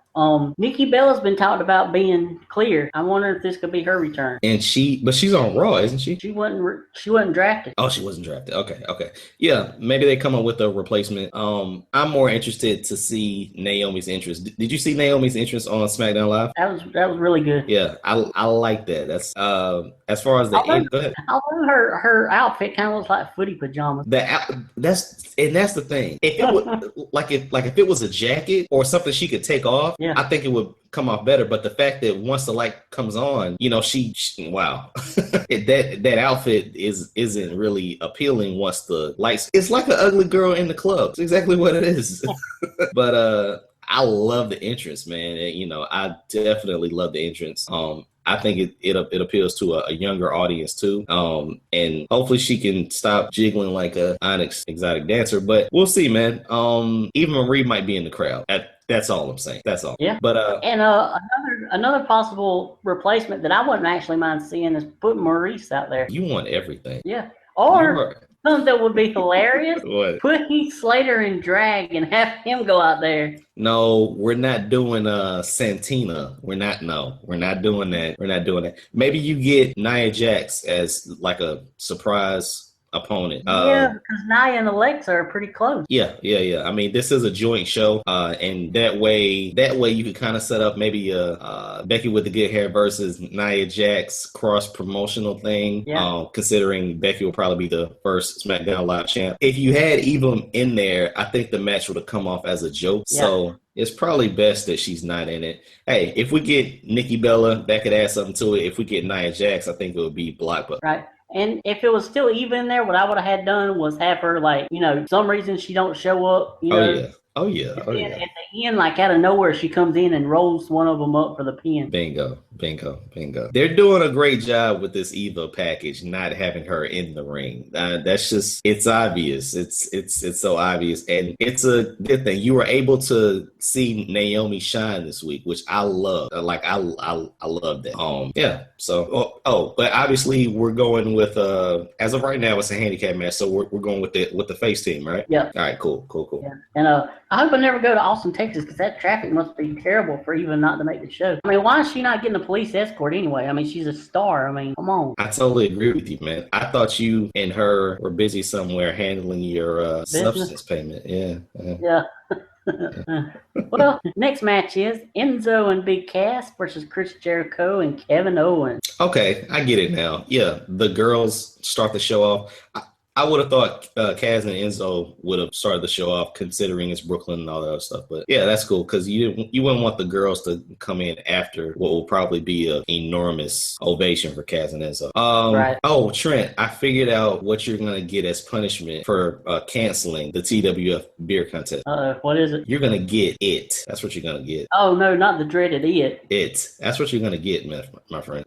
Nikki Bella's been talked about being clear. I wonder if this could be her return. But she's on Raw, isn't she? She wasn't drafted. Oh, she wasn't drafted. Okay. Yeah, maybe they come up with a replacement. I'm more interested to see Naomi's interest. Did you see Naomi's interest on SmackDown Live? That was really good. Yeah, I like that. That's as far as the go ahead. Although her outfit kind of looks like footy pajamas. That's the thing. If it was if it was a jacket or something she could take off, I think it would come off better. But the fact that once the light comes on, you know, she wow, that outfit isn't really appealing once the lights. It's like an ugly girl in the club. It's exactly what it is. But I love the entrance, man. And, you know, I definitely love the entrance. I think it appeals to a younger audience too. And hopefully she can stop jiggling like a Onyx exotic dancer. But we'll see, man. Eva Marie might be in the crowd. That's all I'm saying. That's all. Yeah. But and another possible replacement that I wouldn't actually mind seeing is putting Maurice out there. You want everything. Yeah. Or something that would be hilarious. What? Put Heath Slater in drag and have him go out there. No, we're not doing Santina. We're not doing that. We're not doing that. Maybe you get Nia Jax as like a surprise opponent. Yeah, because Nia and Alexa are pretty close. Yeah. I mean, this is a joint show, and that way you can kind of set up maybe Becky with the good hair versus Nia Jax cross promotional thing. Yeah. Considering Becky will probably be the first SmackDown Live champ. If you had Eva in there, I think the match would have come off as a joke. Yeah. So it's probably best that she's not in it. Hey, if we get Nikki Bella, that could add something to it. If we get Nia Jax, I think it would be blockbuster. Right. And if it was still even there, what I would have had done was have her, like, you know, some reason she don't show up. You know? Oh yeah. At the end, like out of nowhere, she comes in and rolls one of them up for the pin. Bingo. They're doing a great job with this Eva package, not having her in the ring. That's just, it's obvious. It's so obvious, and it's a good thing. You were able to see Naomi shine this week, which I love. Like I love that. Yeah. So but obviously we're going with as of right now it's a handicap match, so we're going with the face team, right? Yeah. All right. Cool. Yeah. And I hope I never go to Austin, Texas, because that traffic must be terrible for Eva not to make the show. I mean, why is she not getting a police escort anyway? I mean, she's a star. I mean, come on. I totally agree with you, man. I thought you and her were busy somewhere handling your substance payment. Yeah. Well, next match is Enzo and Big Cass versus Chris Jericho and Kevin Owens. Okay, I get it now. Yeah, the girls start the show off. I would have thought Kaz and Enzo would have started the show off, considering it's Brooklyn and all that other stuff. But yeah, that's cool, because you wouldn't want the girls to come in after what will probably be an enormous ovation for Kaz and Enzo. Right. Oh, Trent, I figured out what you're gonna get as punishment for canceling the TWF Beard Contest. What is it? You're gonna get it. That's what you're gonna get. Oh no, not the dreaded it. It. That's what you're gonna get, my friend.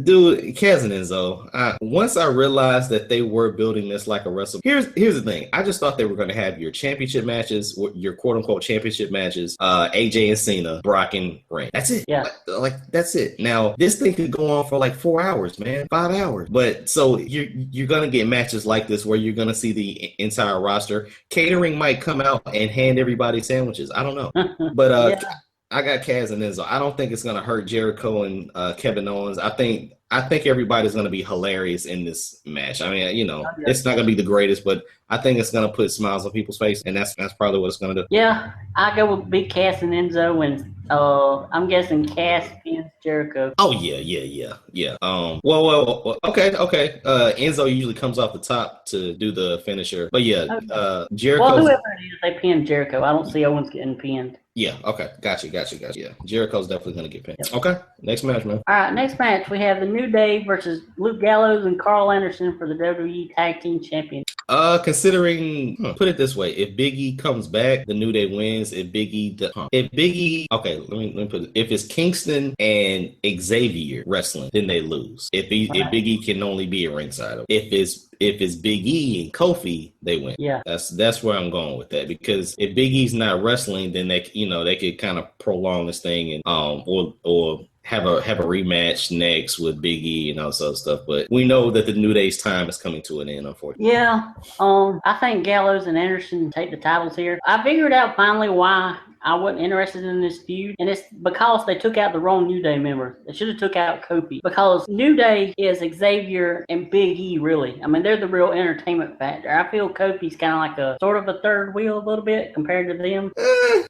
Dude, Kaz and Enzo. Once I realized that they were building this like a wrestle. Here's the thing. I just thought they were going to have your championship matches, your quote unquote championship matches, AJ and Cena, Brock and Reigns. That's it. Yeah. Like that's it. Now this thing could go on for like 4 hours, man, 5 hours. But so you're going to get matches like this where you're going to see the entire roster. Catering might come out and hand everybody sandwiches. I don't know, but yeah. I got Kaz and Enzo. I don't think it's going to hurt Jericho and Kevin Owens. I think everybody's going to be hilarious in this match. I mean, you know, it's not going to be the greatest, but I think it's going to put smiles on people's face, and that's probably what it's going to do. Yeah, I go with Big Cass and Enzo, and I'm guessing Cass pins Jericho. Oh yeah. Well, okay. Enzo usually comes off the top to do the finisher, but yeah, okay. Jericho. Well, whoever it is, they pin Jericho. I don't see Owens getting pinned. Yeah, okay. Gotcha. Yeah, Jericho's definitely going to get pinned. Yep. Okay, next match, man. All right, next match, we have the New Day versus Luke Gallows and Carl Anderson for the WWE Tag Team Champion. Considering, put it this way, if Big E comes back, the New Day wins. If Big E, okay, let me put it. If it's Kingston and Xavier wrestling, then they lose. If Big E can only be a ringside. If it's Big E and Kofi, they win. Yeah, that's where I'm going with that, because if Big E's not wrestling, then they could kind of prolong this thing and or have a rematch next with Big E and all this other stuff. But we know that the New Day's time is coming to an end, unfortunately. Yeah, I think Gallows and Anderson take the titles here. I figured out finally why I wasn't interested in this feud, and it's because they took out the wrong New Day member. They should have took out Kofi, because New Day is Xavier and Big E, really. I mean, they're the real entertainment factor. I feel Kofi's kind of like a sort of a third wheel a little bit compared to them.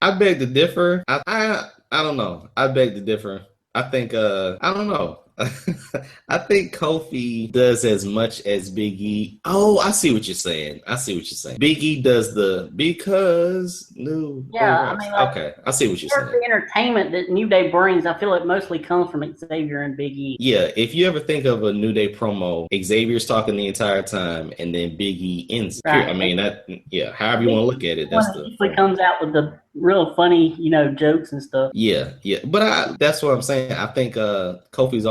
I beg to differ. I don't know. I beg to differ. I think I don't know. I think Kofi does as much as Big E. Oh, I see what you're saying. Big E does because no. Yeah, I mean, like, okay, I see what you're saying. The entertainment that New Day brings, I feel like mostly comes from Xavier and Big E. Yeah, if you ever think of a New Day promo, Xavier's talking the entire time, and then Big E ends. Right. I mean, however you want to look at it, that's the usually comes out with the real funny, jokes and stuff. Yeah, but that's what I'm saying. I think Kofi's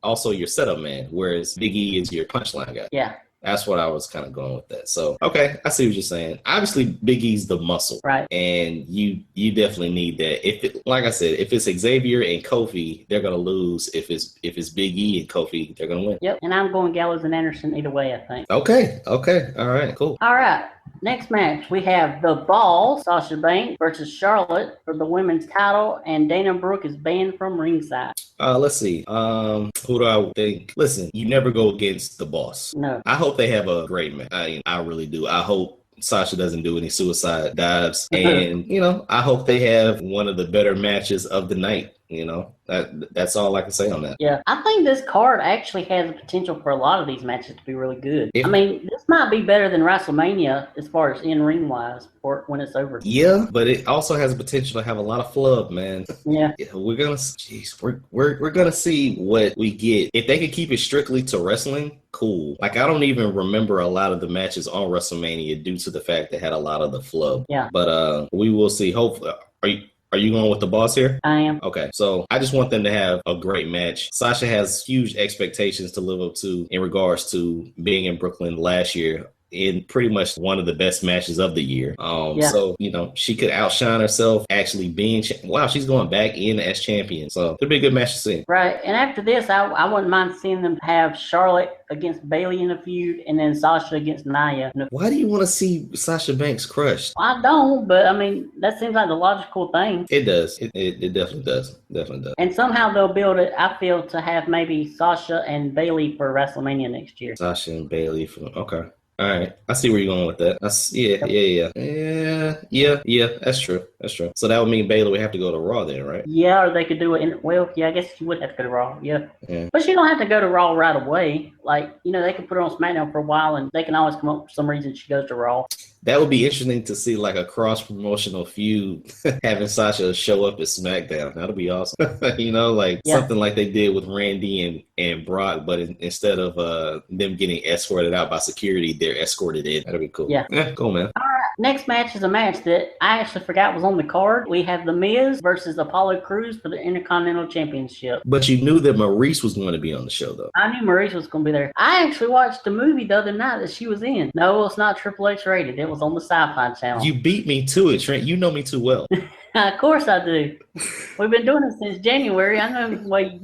also your setup man, whereas Big E is your punchline guy. Yeah. That's what I was kind of going with that. So, okay, I see what you're saying. Obviously, Big E's the muscle. Right. And you definitely need that. Like I said, if it's Xavier and Kofi, they're going to lose. If it's Big E and Kofi, they're going to win. Yep, and I'm going Gallows and Anderson either way, I think. Okay. All right, cool. All right. Next match, we have The Ball, Sasha Banks versus Charlotte for the women's title, and Dana Brooke is banned from ringside. Let's see. Who do I think? Listen, you never go against the boss. No. I hope they have a great match. I really do. I hope Sasha doesn't do any suicide dives. And, I hope they have one of the better matches of the night. That's all I can say on that. Yeah, I think this card actually has the potential for a lot of these matches to be really good. I mean, this might be better than WrestleMania as far as in-ring wise for when it's over. Yeah, but it also has the potential to have a lot of flub, man. Yeah. We're gonna see what we get. If they can keep it strictly to wrestling, cool. Like, I don't even remember a lot of the matches on WrestleMania due to the fact they had a lot of the flub. Yeah. But we will see. Hopefully, Are you going with the boss here? I am. Okay, so I just want them to have a great match. Sasha has huge expectations to live up to in regards to being in Brooklyn last year in pretty much one of the best matches of the year. So, she could outshine herself actually being, she's going back in as champion. So it'll be a good match to see. Right. And after this, I wouldn't mind seeing them have Charlotte against Bayley in a feud and then Sasha against Nia. Why do you want to see Sasha Banks crushed? I don't, but I mean, that seems like the logical thing. It does. It definitely does. Definitely does. And somehow they'll build it, I feel, to have maybe Sasha and Bayley for WrestleMania next year. Sasha and Bayley okay. All right, I see where you're going with that. Yeah. That's true. So that would mean Bayley would have to go to Raw then, right? Yeah, or they could do it. I guess she would have to go to Raw. Yeah. But she don't have to go to Raw right away. Like, they can put her on SmackDown for a while, and they can always come up for some reason she goes to Raw. That would be interesting to see, like a cross-promotional feud, having Sasha show up at SmackDown. That'll be awesome. Something like they did with Randy and Brock, but instead of them getting escorted out by security, they're escorted in. That'll be cool. Yeah, cool, man. All right. Next match is a match that I actually forgot was on the card. We have The Miz versus Apollo Crews for the Intercontinental Championship. But you knew that Maurice was going to be on the show, though. I knew Maurice was going to be there. I actually watched the movie the other night that she was in. No, it's not Triple H rated. It was on the Sci-Fi Channel. You beat me to it, Trent. You know me too well. Of course I do. We've been doing it since January. I know the way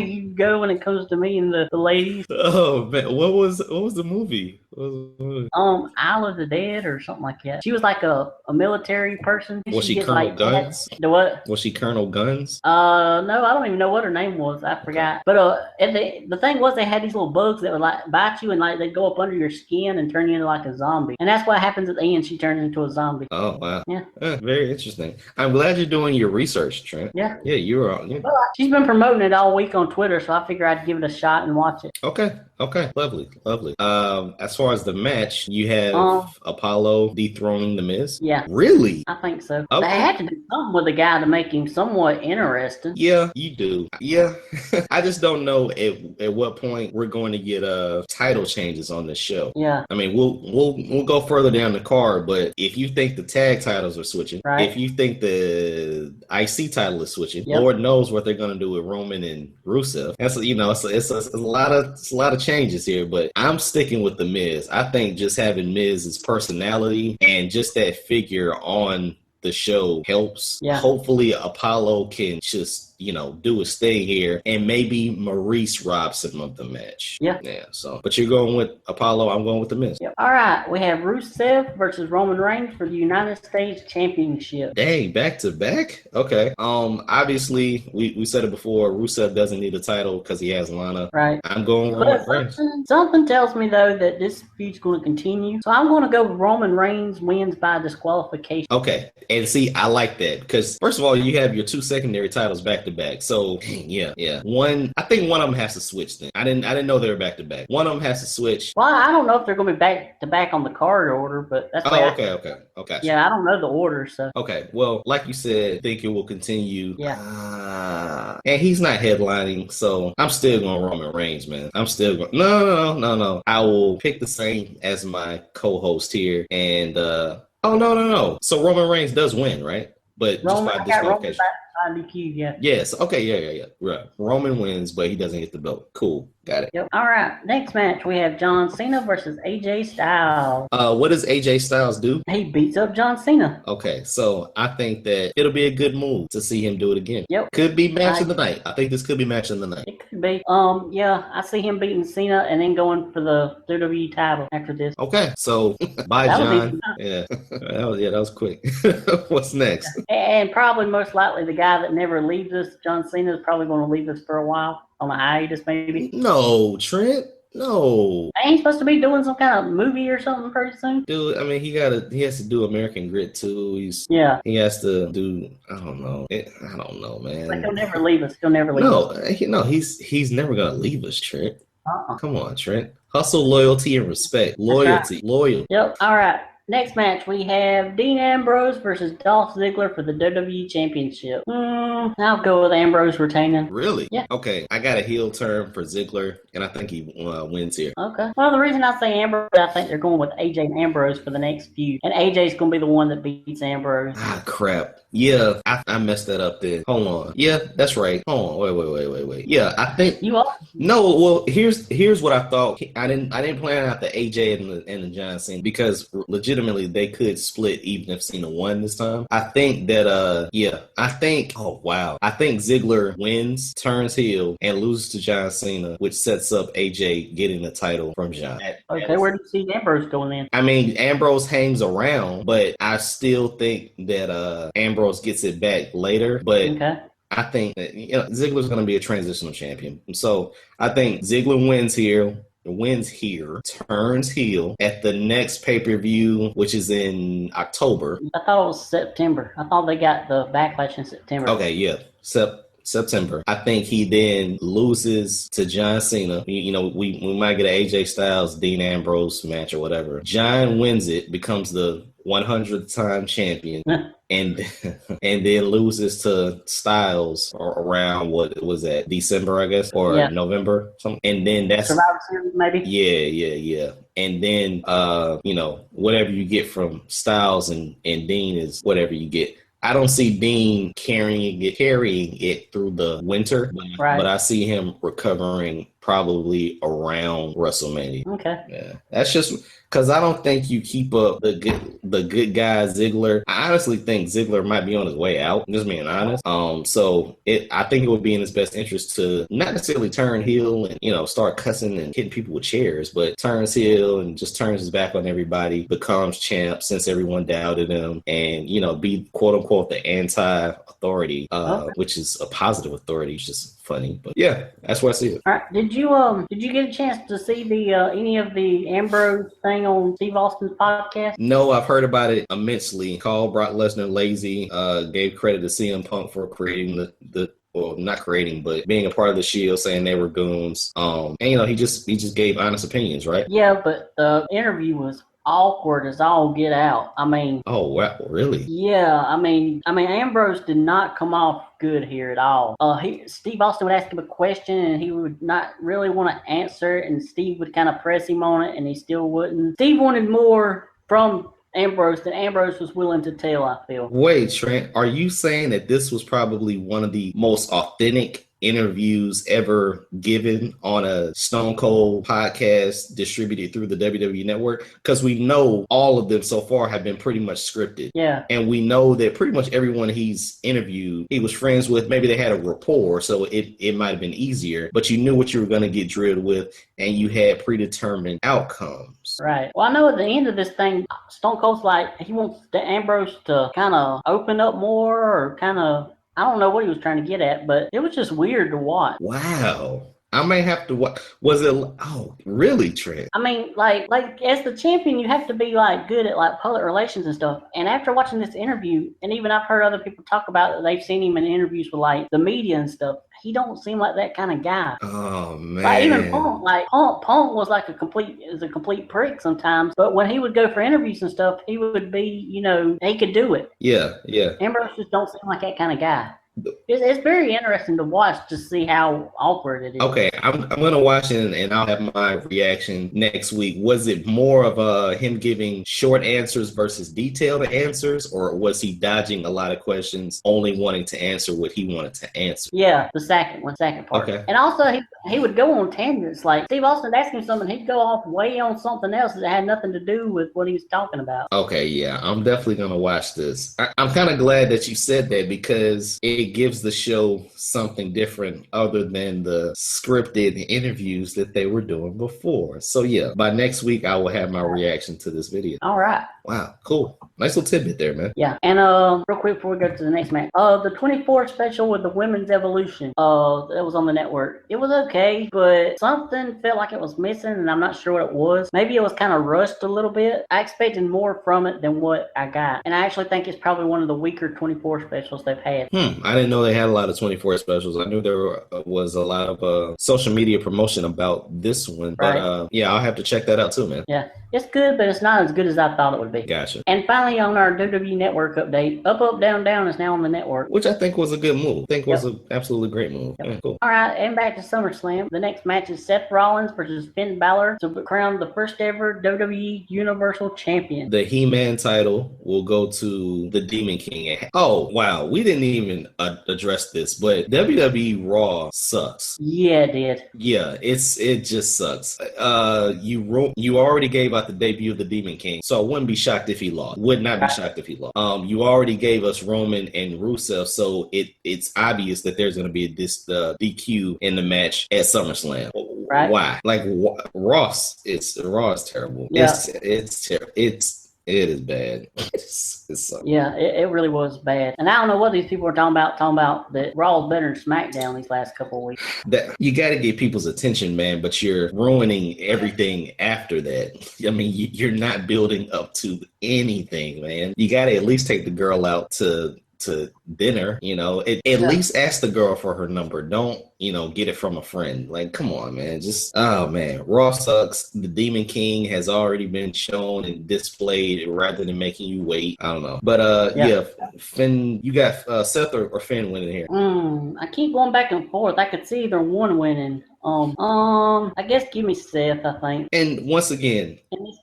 you go when it comes to me and the ladies. Oh man, what was the movie? Isle of the Dead or something like that. She was like a military person. Was she Colonel Guns? The what? Was she Colonel Guns? No, I don't even know what her name was. I forgot. But the thing was, they had these little bugs that would like bite you and like they'd go up under your skin and turn you into like a zombie. And that's what happens at the end. She turns into a zombie. Oh wow. Yeah. Very interesting. I'm glad you're doing your research, Trent. Yeah. Yeah, you were on. Yeah. Well, she's been promoting it all week on Twitter, so I figure I'd give it a shot and watch it. Okay. Lovely. As far as the match, you have Apollo dethroning The Miz? Yeah. Really? I think so. Okay. They had to do something with the guy to make him somewhat interesting. Yeah, you do. Yeah. I just don't know at what point we're going to get title changes on this show. Yeah. I mean, we'll go further down the card, but if you think the tag titles are switching, right. If you think the IC title is switching, yep. Lord knows what they're going to do with Roman and Rusev. That's it's a lot of changes here, but I'm sticking with The Miz. I think just having Miz's personality and just that figure on the show helps. Yeah. Hopefully Apollo can just do his thing here, and maybe Maurice robs him of the match. Yeah. So, but you're going with Apollo. I'm going with The Miz. Yep. All right. We have Rusev versus Roman Reigns for the United States Championship. Dang, back to back. Okay. Obviously, we said it before. Rusev doesn't need a title because he has Lana. Right. I'm going with Roman Reigns. Something tells me though that this feud's going to continue, so I'm going to go with Roman Reigns wins by disqualification. Okay. And see, I like that because first of all, you have your two secondary titles back to back. So yeah. I think one of them has to switch. Then I didn't know they were back to back. One of them has to switch. Well, I don't know if they're going to be back to back on the card order, but that's okay. Yeah, I don't know the order, so. Okay, well, like you said, I think it will continue. Yeah. And he's not headlining, so I'm still going Roman Reigns, man. I'm still going. No. I will pick the same as my co-host here, and no. So Roman Reigns does win, right? But just by disqualification. Yes. Okay. Yeah. Right. Roman wins, but he doesn't get the belt. Cool. Got it. Yep. All right. Next match, we have John Cena versus AJ Styles. What does AJ Styles do? He beats up John Cena. Okay, so I think that it'll be a good move to see him do it again. Yep. Could be match of the night. I think this could be match of the night. It could be. Yeah, I see him beating Cena and then going for the WWE title after this. Okay, so bye, John. Yeah, that was quick. What's next? And probably most likely the guy that never leaves us, John Cena, is probably going to leave us for a while on a hiatus, maybe. No, Trent. No. Ain't he supposed to be doing some kind of movie or something pretty soon? Dude, I mean, he has to do American Grit too. He has to do. I don't know. I don't know, man. Like he'll never leave us. No, he's never gonna leave us, Trent. Come on, Trent. Hustle, loyalty, and respect. Loyalty. Yep. All right. Next match, we have Dean Ambrose versus Dolph Ziggler for the WWE Championship. I'll go with Ambrose retaining. Really? Yeah. Okay, I got a heel turn for Ziggler, and I think he wins here. Okay. Well, the reason I say Ambrose, I think they're going with AJ and Ambrose for the next feud. And AJ's going to be the one that beats Ambrose. Ah, crap. Yeah, I messed that up then. Hold on. Yeah, that's right. Hold on. Wait. Yeah, I think you are. No, well, here's what I thought. I didn't plan out the AJ and the John Cena because legitimately they could split even if Cena won this time. I think that I think Ziggler wins, turns heel, and loses to John Cena, which sets up AJ getting the title from John. Okay, where do you see Ambrose going in? I mean, Ambrose hangs around, but I still think that Ambrose gets it back later. But okay. I think that Ziggler's going to be a transitional champion. So I think Ziggler wins here, turns heel at the next pay-per-view, which is in October. I thought it was September. I thought they got the Backlash in September. Okay, yeah. September. I think he then loses to John Cena. We might get an AJ Styles, Dean Ambrose match or whatever. John wins it, becomes the 100th time champion. And then loses to Styles around what was that, December, I guess, or November, something. And then that's Survivor Series, maybe. Yeah. And then whatever you get from Styles and Dean is whatever you get. I don't see Dean carrying it through the winter, but I see him recovering probably around WrestleMania. Okay. Yeah, that's just because I don't think you keep up the good guy Ziggler. I honestly think Ziggler might be on his way out. Just being honest. I think it would be in his best interest to not necessarily turn heel and start cussing and hitting people with chairs, but turns heel and just turns his back on everybody, becomes champ since everyone doubted him, and be quote unquote the anti-authority, which is a positive authority. It's just funny, but yeah, that's what I see it. All right. Did you get a chance to see the any of the Ambrose thing on Steve Austin's podcast? No, I've heard about it immensely. Called Brock Lesnar lazy. Gave credit to CM Punk for creating not creating, but being a part of the Shield, saying they were goons. And he just gave honest opinions, right? Yeah, but the interview was awkward as all get out. I mean, oh wow, really? Yeah, I mean, Ambrose did not come off good here at all. Steve Austin would ask him a question and he would not really want to answer it, and Steve would kind of press him on it, and he still wouldn't. Steve wanted more from Ambrose than Ambrose was willing to tell, I feel. Wait, Trent, are you saying that this was probably one of the most authentic interviews ever given on a Stone Cold podcast distributed through the WWE Network? Because we know all of them so far have been pretty much scripted. Yeah. And we know that pretty much everyone he's interviewed, he was friends with. Maybe they had a rapport, so it might have been easier, but you knew what you were going to get drilled with, and you had predetermined outcomes. Right. Well, I know at the end of this thing, Stone Cold's like, he wants the Ambrose to kind of open up more, or kind of, I don't know what he was trying to get at, but it was just weird to watch. Wow. I may have to watch. Was it? Oh, really, Trent? I mean, like as the champion, you have to be like good at like public relations and stuff. And after watching this interview, and even I've heard other people talk about it, they've seen him in interviews with like the media and stuff. He don't seem like that kind of guy. Oh man! Like even Punk was like a complete prick sometimes. But when he would go for interviews and stuff, he would be, he could do it. Yeah. Ambrose just don't seem like that kind of guy. It's very interesting to watch to see how awkward it is. Okay, I'm gonna watch it and I'll have my reaction next week. Was it more of him giving short answers versus detailed answers, or was he dodging a lot of questions, only wanting to answer what he wanted to answer? Yeah, the second part. Okay. And also he would go on tangents. Like Steve Austin would ask him something, he'd go off way on something else that had nothing to do with what he was talking about. Okay, yeah, I'm definitely gonna watch this. I'm kind of glad that you said that because it gives the show something different other than the scripted interviews that they were doing before. So yeah, by next week I will have my reaction to this video. All right. Wow, cool. Nice little tidbit there, man. Yeah, and real quick before we go to the next match, the 24 special with the Women's Evolution, that was on the network. It was okay, but something felt like it was missing, and I'm not sure what it was. Maybe it was kind of rushed a little bit. I expected more from it than what I got, and I actually think it's probably one of the weaker 24 specials they've had. I didn't know they had a lot of 24 specials. I knew there was a lot of social media promotion about this one, but yeah, I'll have to check that out too, man. Yeah, it's good, but it's not as good as I thought it would be. Gotcha. And finally, on our WWE Network update, Up, Up, Down, Down is now on the network. Which I think was a good move. I think was an absolutely great move. Yep. Yeah, cool. All right, and back to SummerSlam. The next match is Seth Rollins versus Finn Balor to crown the first ever WWE Universal Champion. The He-Man title will go to the Demon King. Oh, wow. We didn't even address this, but WWE Raw sucks. Yeah, it did. Yeah, it just sucks. You already gave out the debut of the Demon King, so I wouldn't be shocked if he lost. Would not be shocked if he lost. You already gave us Roman and Rusev, so it's obvious that there's going to be this DQ in the match at SummerSlam. Right. Why? Like Raw is terrible. Yeah. It is bad. It's yeah, it really was bad. And I don't know what these people are talking about that Raw is better than SmackDown these last couple of weeks. That you got to get people's attention, man, but you're ruining everything after that. I mean, you're not building up to anything, man. You got to at least take the girl out to dinner, at least ask the girl for her number. Don't, get it from a friend. Like, come on, man. Raw sucks. The Demon King has already been shown and displayed rather than making you wait. I don't know. But, yeah Finn, you got Seth or Finn winning here? I keep going back and forth. I could see either one winning. I guess give me Seth, I think. And once again, and this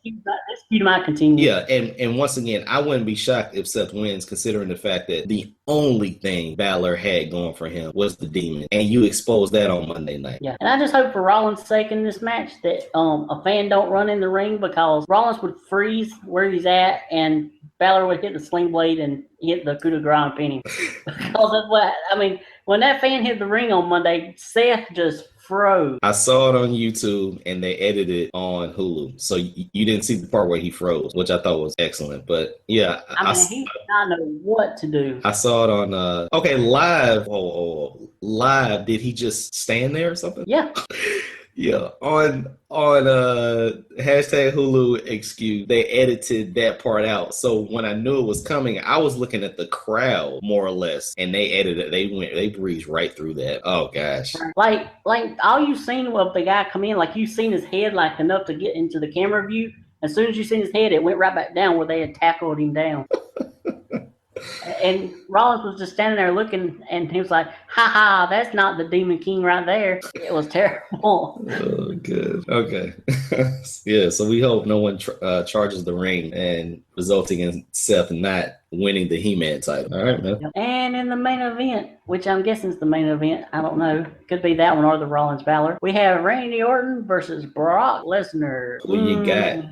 feud might continue. Yeah, and once again, I wouldn't be shocked if Seth wins, considering the fact that the only thing Balor had going for him was the Demon, and you exposed that on Monday night. Yeah, and I just hope for Rollins' sake in this match that a fan don't run in the ring, because Rollins would freeze where he's at, and Balor would hit the sling blade and hit the coup de grace and pin him. Because that's what I mean. When that fan hit the ring on Monday, Seth just froze. I saw it on YouTube and they edited it on Hulu. So you didn't see the part where he froze, which I thought was excellent. But yeah. He did not know what to do. I saw it on, live. Live. Did he just stand there or something? Yeah. Yeah, on hashtag Hulu excuse, they edited that part out. So when I knew it was coming, I was looking at the crowd more or less, and they edited. They breezed right through that. Oh gosh! Like all you've seen of the guy come in, like you've seen his head like enough to get into the camera view. As soon as you seen his head, it went right back down where they had tackled him down. And Rollins was just standing there looking, and he was like, "Ha ha, that's not the Demon King right there." It was terrible. Oh, good. Okay. Yeah, so we hope no one charges the ring and resulting in Seth not winning the He-Man title. All right, man. And in the main event, which I'm guessing is the main event, I don't know, could be that one or the Rollins Balor, we have Randy Orton versus Brock Lesnar. Who you got?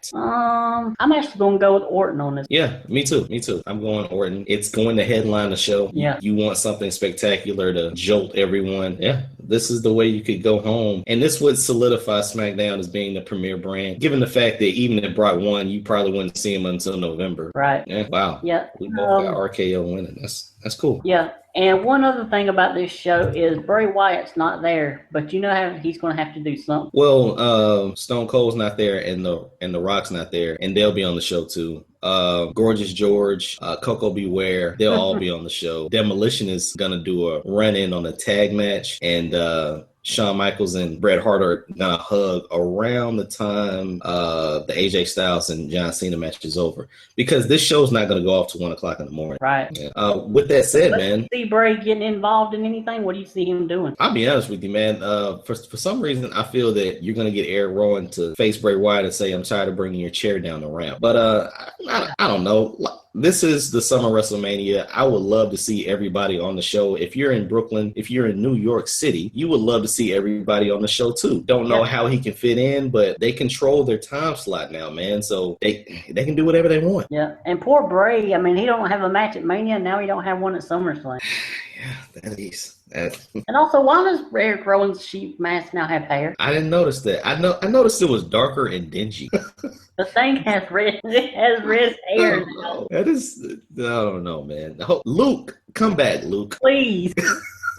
I'm actually going to go with Orton on this. Yeah, me too. I'm going Orton. It's going to headline the show. Yeah. You want something spectacular to jolt everyone. Yeah, this is the way you could go home. And this would solidify SmackDown as being the premier brand, given the fact that even if Brock won, you probably wouldn't see him until November. Right. Yeah. Wow. Yeah. We both got RKO winning. That's cool. Yeah. And one other thing about this show is Bray Wyatt's not there, but you know how he's going to have to do something. Well, Stone Cold's not there, and the Rock's not there, and they'll be on the show too. Gorgeous George, Coco Beware, they'll all be on the show. Demolition is gonna do a run-in on a tag match, and Shawn Michaels and Bret Hart are gonna hug around the time the AJ Styles and John Cena match is over, because this show's not gonna go off to 1 o'clock in the morning. Right. Yeah. With that said, man, see Bray getting involved in anything? What do you see him doing? I'll be honest with you, man. For some reason, I feel that you're gonna get Eric Rowan to face Bray Wyatt and say, "I'm tired of bringing your chair down the ramp." But I don't know. This is the summer WrestleMania. I would love to see everybody on the show. If you're in Brooklyn, if you're in New York City, you would love to see everybody on the show too. Don't know how he can fit in, but they control their time slot now, man. So they can do whatever they want. Yeah, and poor Bray. I mean, he don't have a match at Mania. Now he don't have one at SummerSlam. Yeah, that is. And also, why does Eric Rowan's sheep mask now have hair? I didn't notice that. I noticed it was darker and dingy. The thing has red. It has red hair now. That is, I don't know, man. Luke, come back, Luke. Please.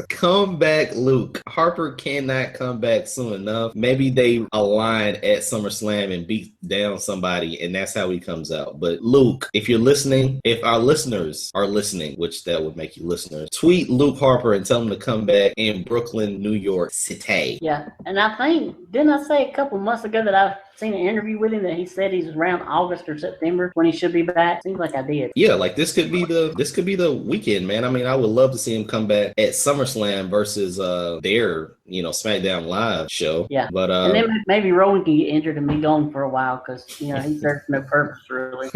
Come back, Luke. Harper cannot come back soon enough. Maybe they align at SummerSlam and beat down somebody, and that's how he comes out. But Luke, if you're listening, if our listeners are listening, which that would make you listeners, tweet Luke Harper and tell him to come back in Brooklyn, New York City. Yeah, and I think, didn't I say a couple months ago that I've seen an interview with him that he said he's around August or September when he should be back? Seems like I did. Yeah, like this could be the weekend, man. I mean, I would love to see him come back at SummerSlam versus their SmackDown Live show. Yeah, but and then maybe Rowan can get injured and be gone for a while because he serves no purpose really.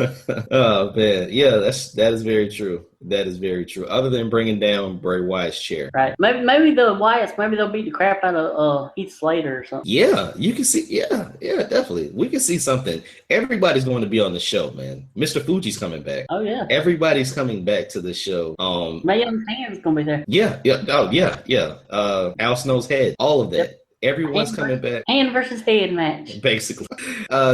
Oh man, yeah, that is very true. That is very true. Other than bringing down Bray Wyatt's chair, right? Maybe the Wyatts, maybe they'll beat the crap out of Heath Slater or something. Yeah, you can see. Yeah, definitely. We can see something. Everybody's going to be on the show, man. Mr. Fuji's coming back. Oh yeah, everybody's coming back to the show. Mayon Tan's gonna be there. Yeah. Oh yeah. Al Snow's head. All of that. Yep. Everyone's coming back. Hand versus head match. Basically.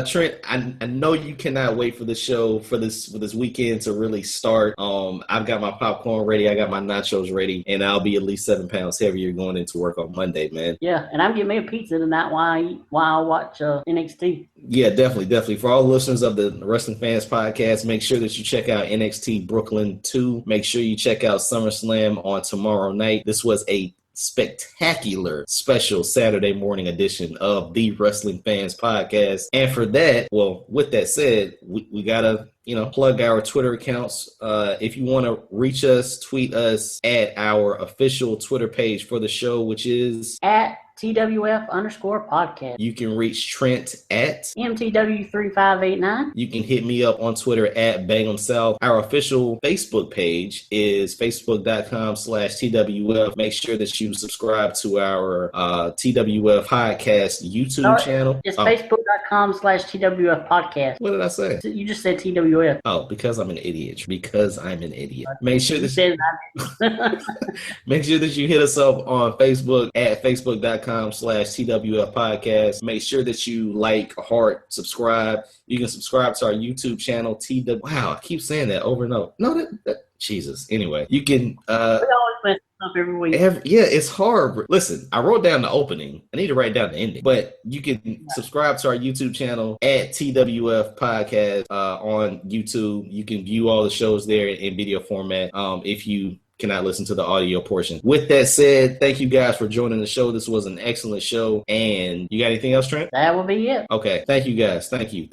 Trent, I know you cannot wait for the show for this weekend to really start. I've got my popcorn ready, I got my nachos ready, and I'll be at least 7 pounds heavier going into work on Monday, man. Yeah, and I'm getting me a pizza tonight while I watch NXT. Yeah, definitely. For all listeners of the Wrestling Fans Podcast, make sure that you check out NXT Brooklyn 2. Make sure you check out SummerSlam on tomorrow night. This was a spectacular special Saturday morning edition of the Wrestling Fans Podcast. And for that, well, with that said, we gotta plug our Twitter accounts. If you want to reach us, tweet us at our official Twitter page for the show, which is at TWF_podcast. You can reach Trent at MTW3589. You can hit me up on Twitter at Bangham South. Our official Facebook page is facebook.com/TWF. Make sure that you subscribe to our TWF Podcast YouTube channel. It's facebook.com/TWF podcast. What did I say? You just said TWF. Oh, because I'm an idiot. Make sure that make sure that you hit us up on Facebook at facebook.com/TWF podcast. Make sure that you like, heart, subscribe. You can subscribe to our YouTube channel, Wow, I keep saying that over and over. No, Jesus. Anyway, you can. We always mess up every week. It's hard. Listen, I wrote down the opening. I need to write down the ending. But you can subscribe to our YouTube channel at TWF Podcast on YouTube. You can view all the shows there in video format. If you cannot listen to the audio portion. With that said, thank you guys for joining the show. This was an excellent show. And you got anything else, Trent? That will be it. Okay. Thank you guys. Thank you.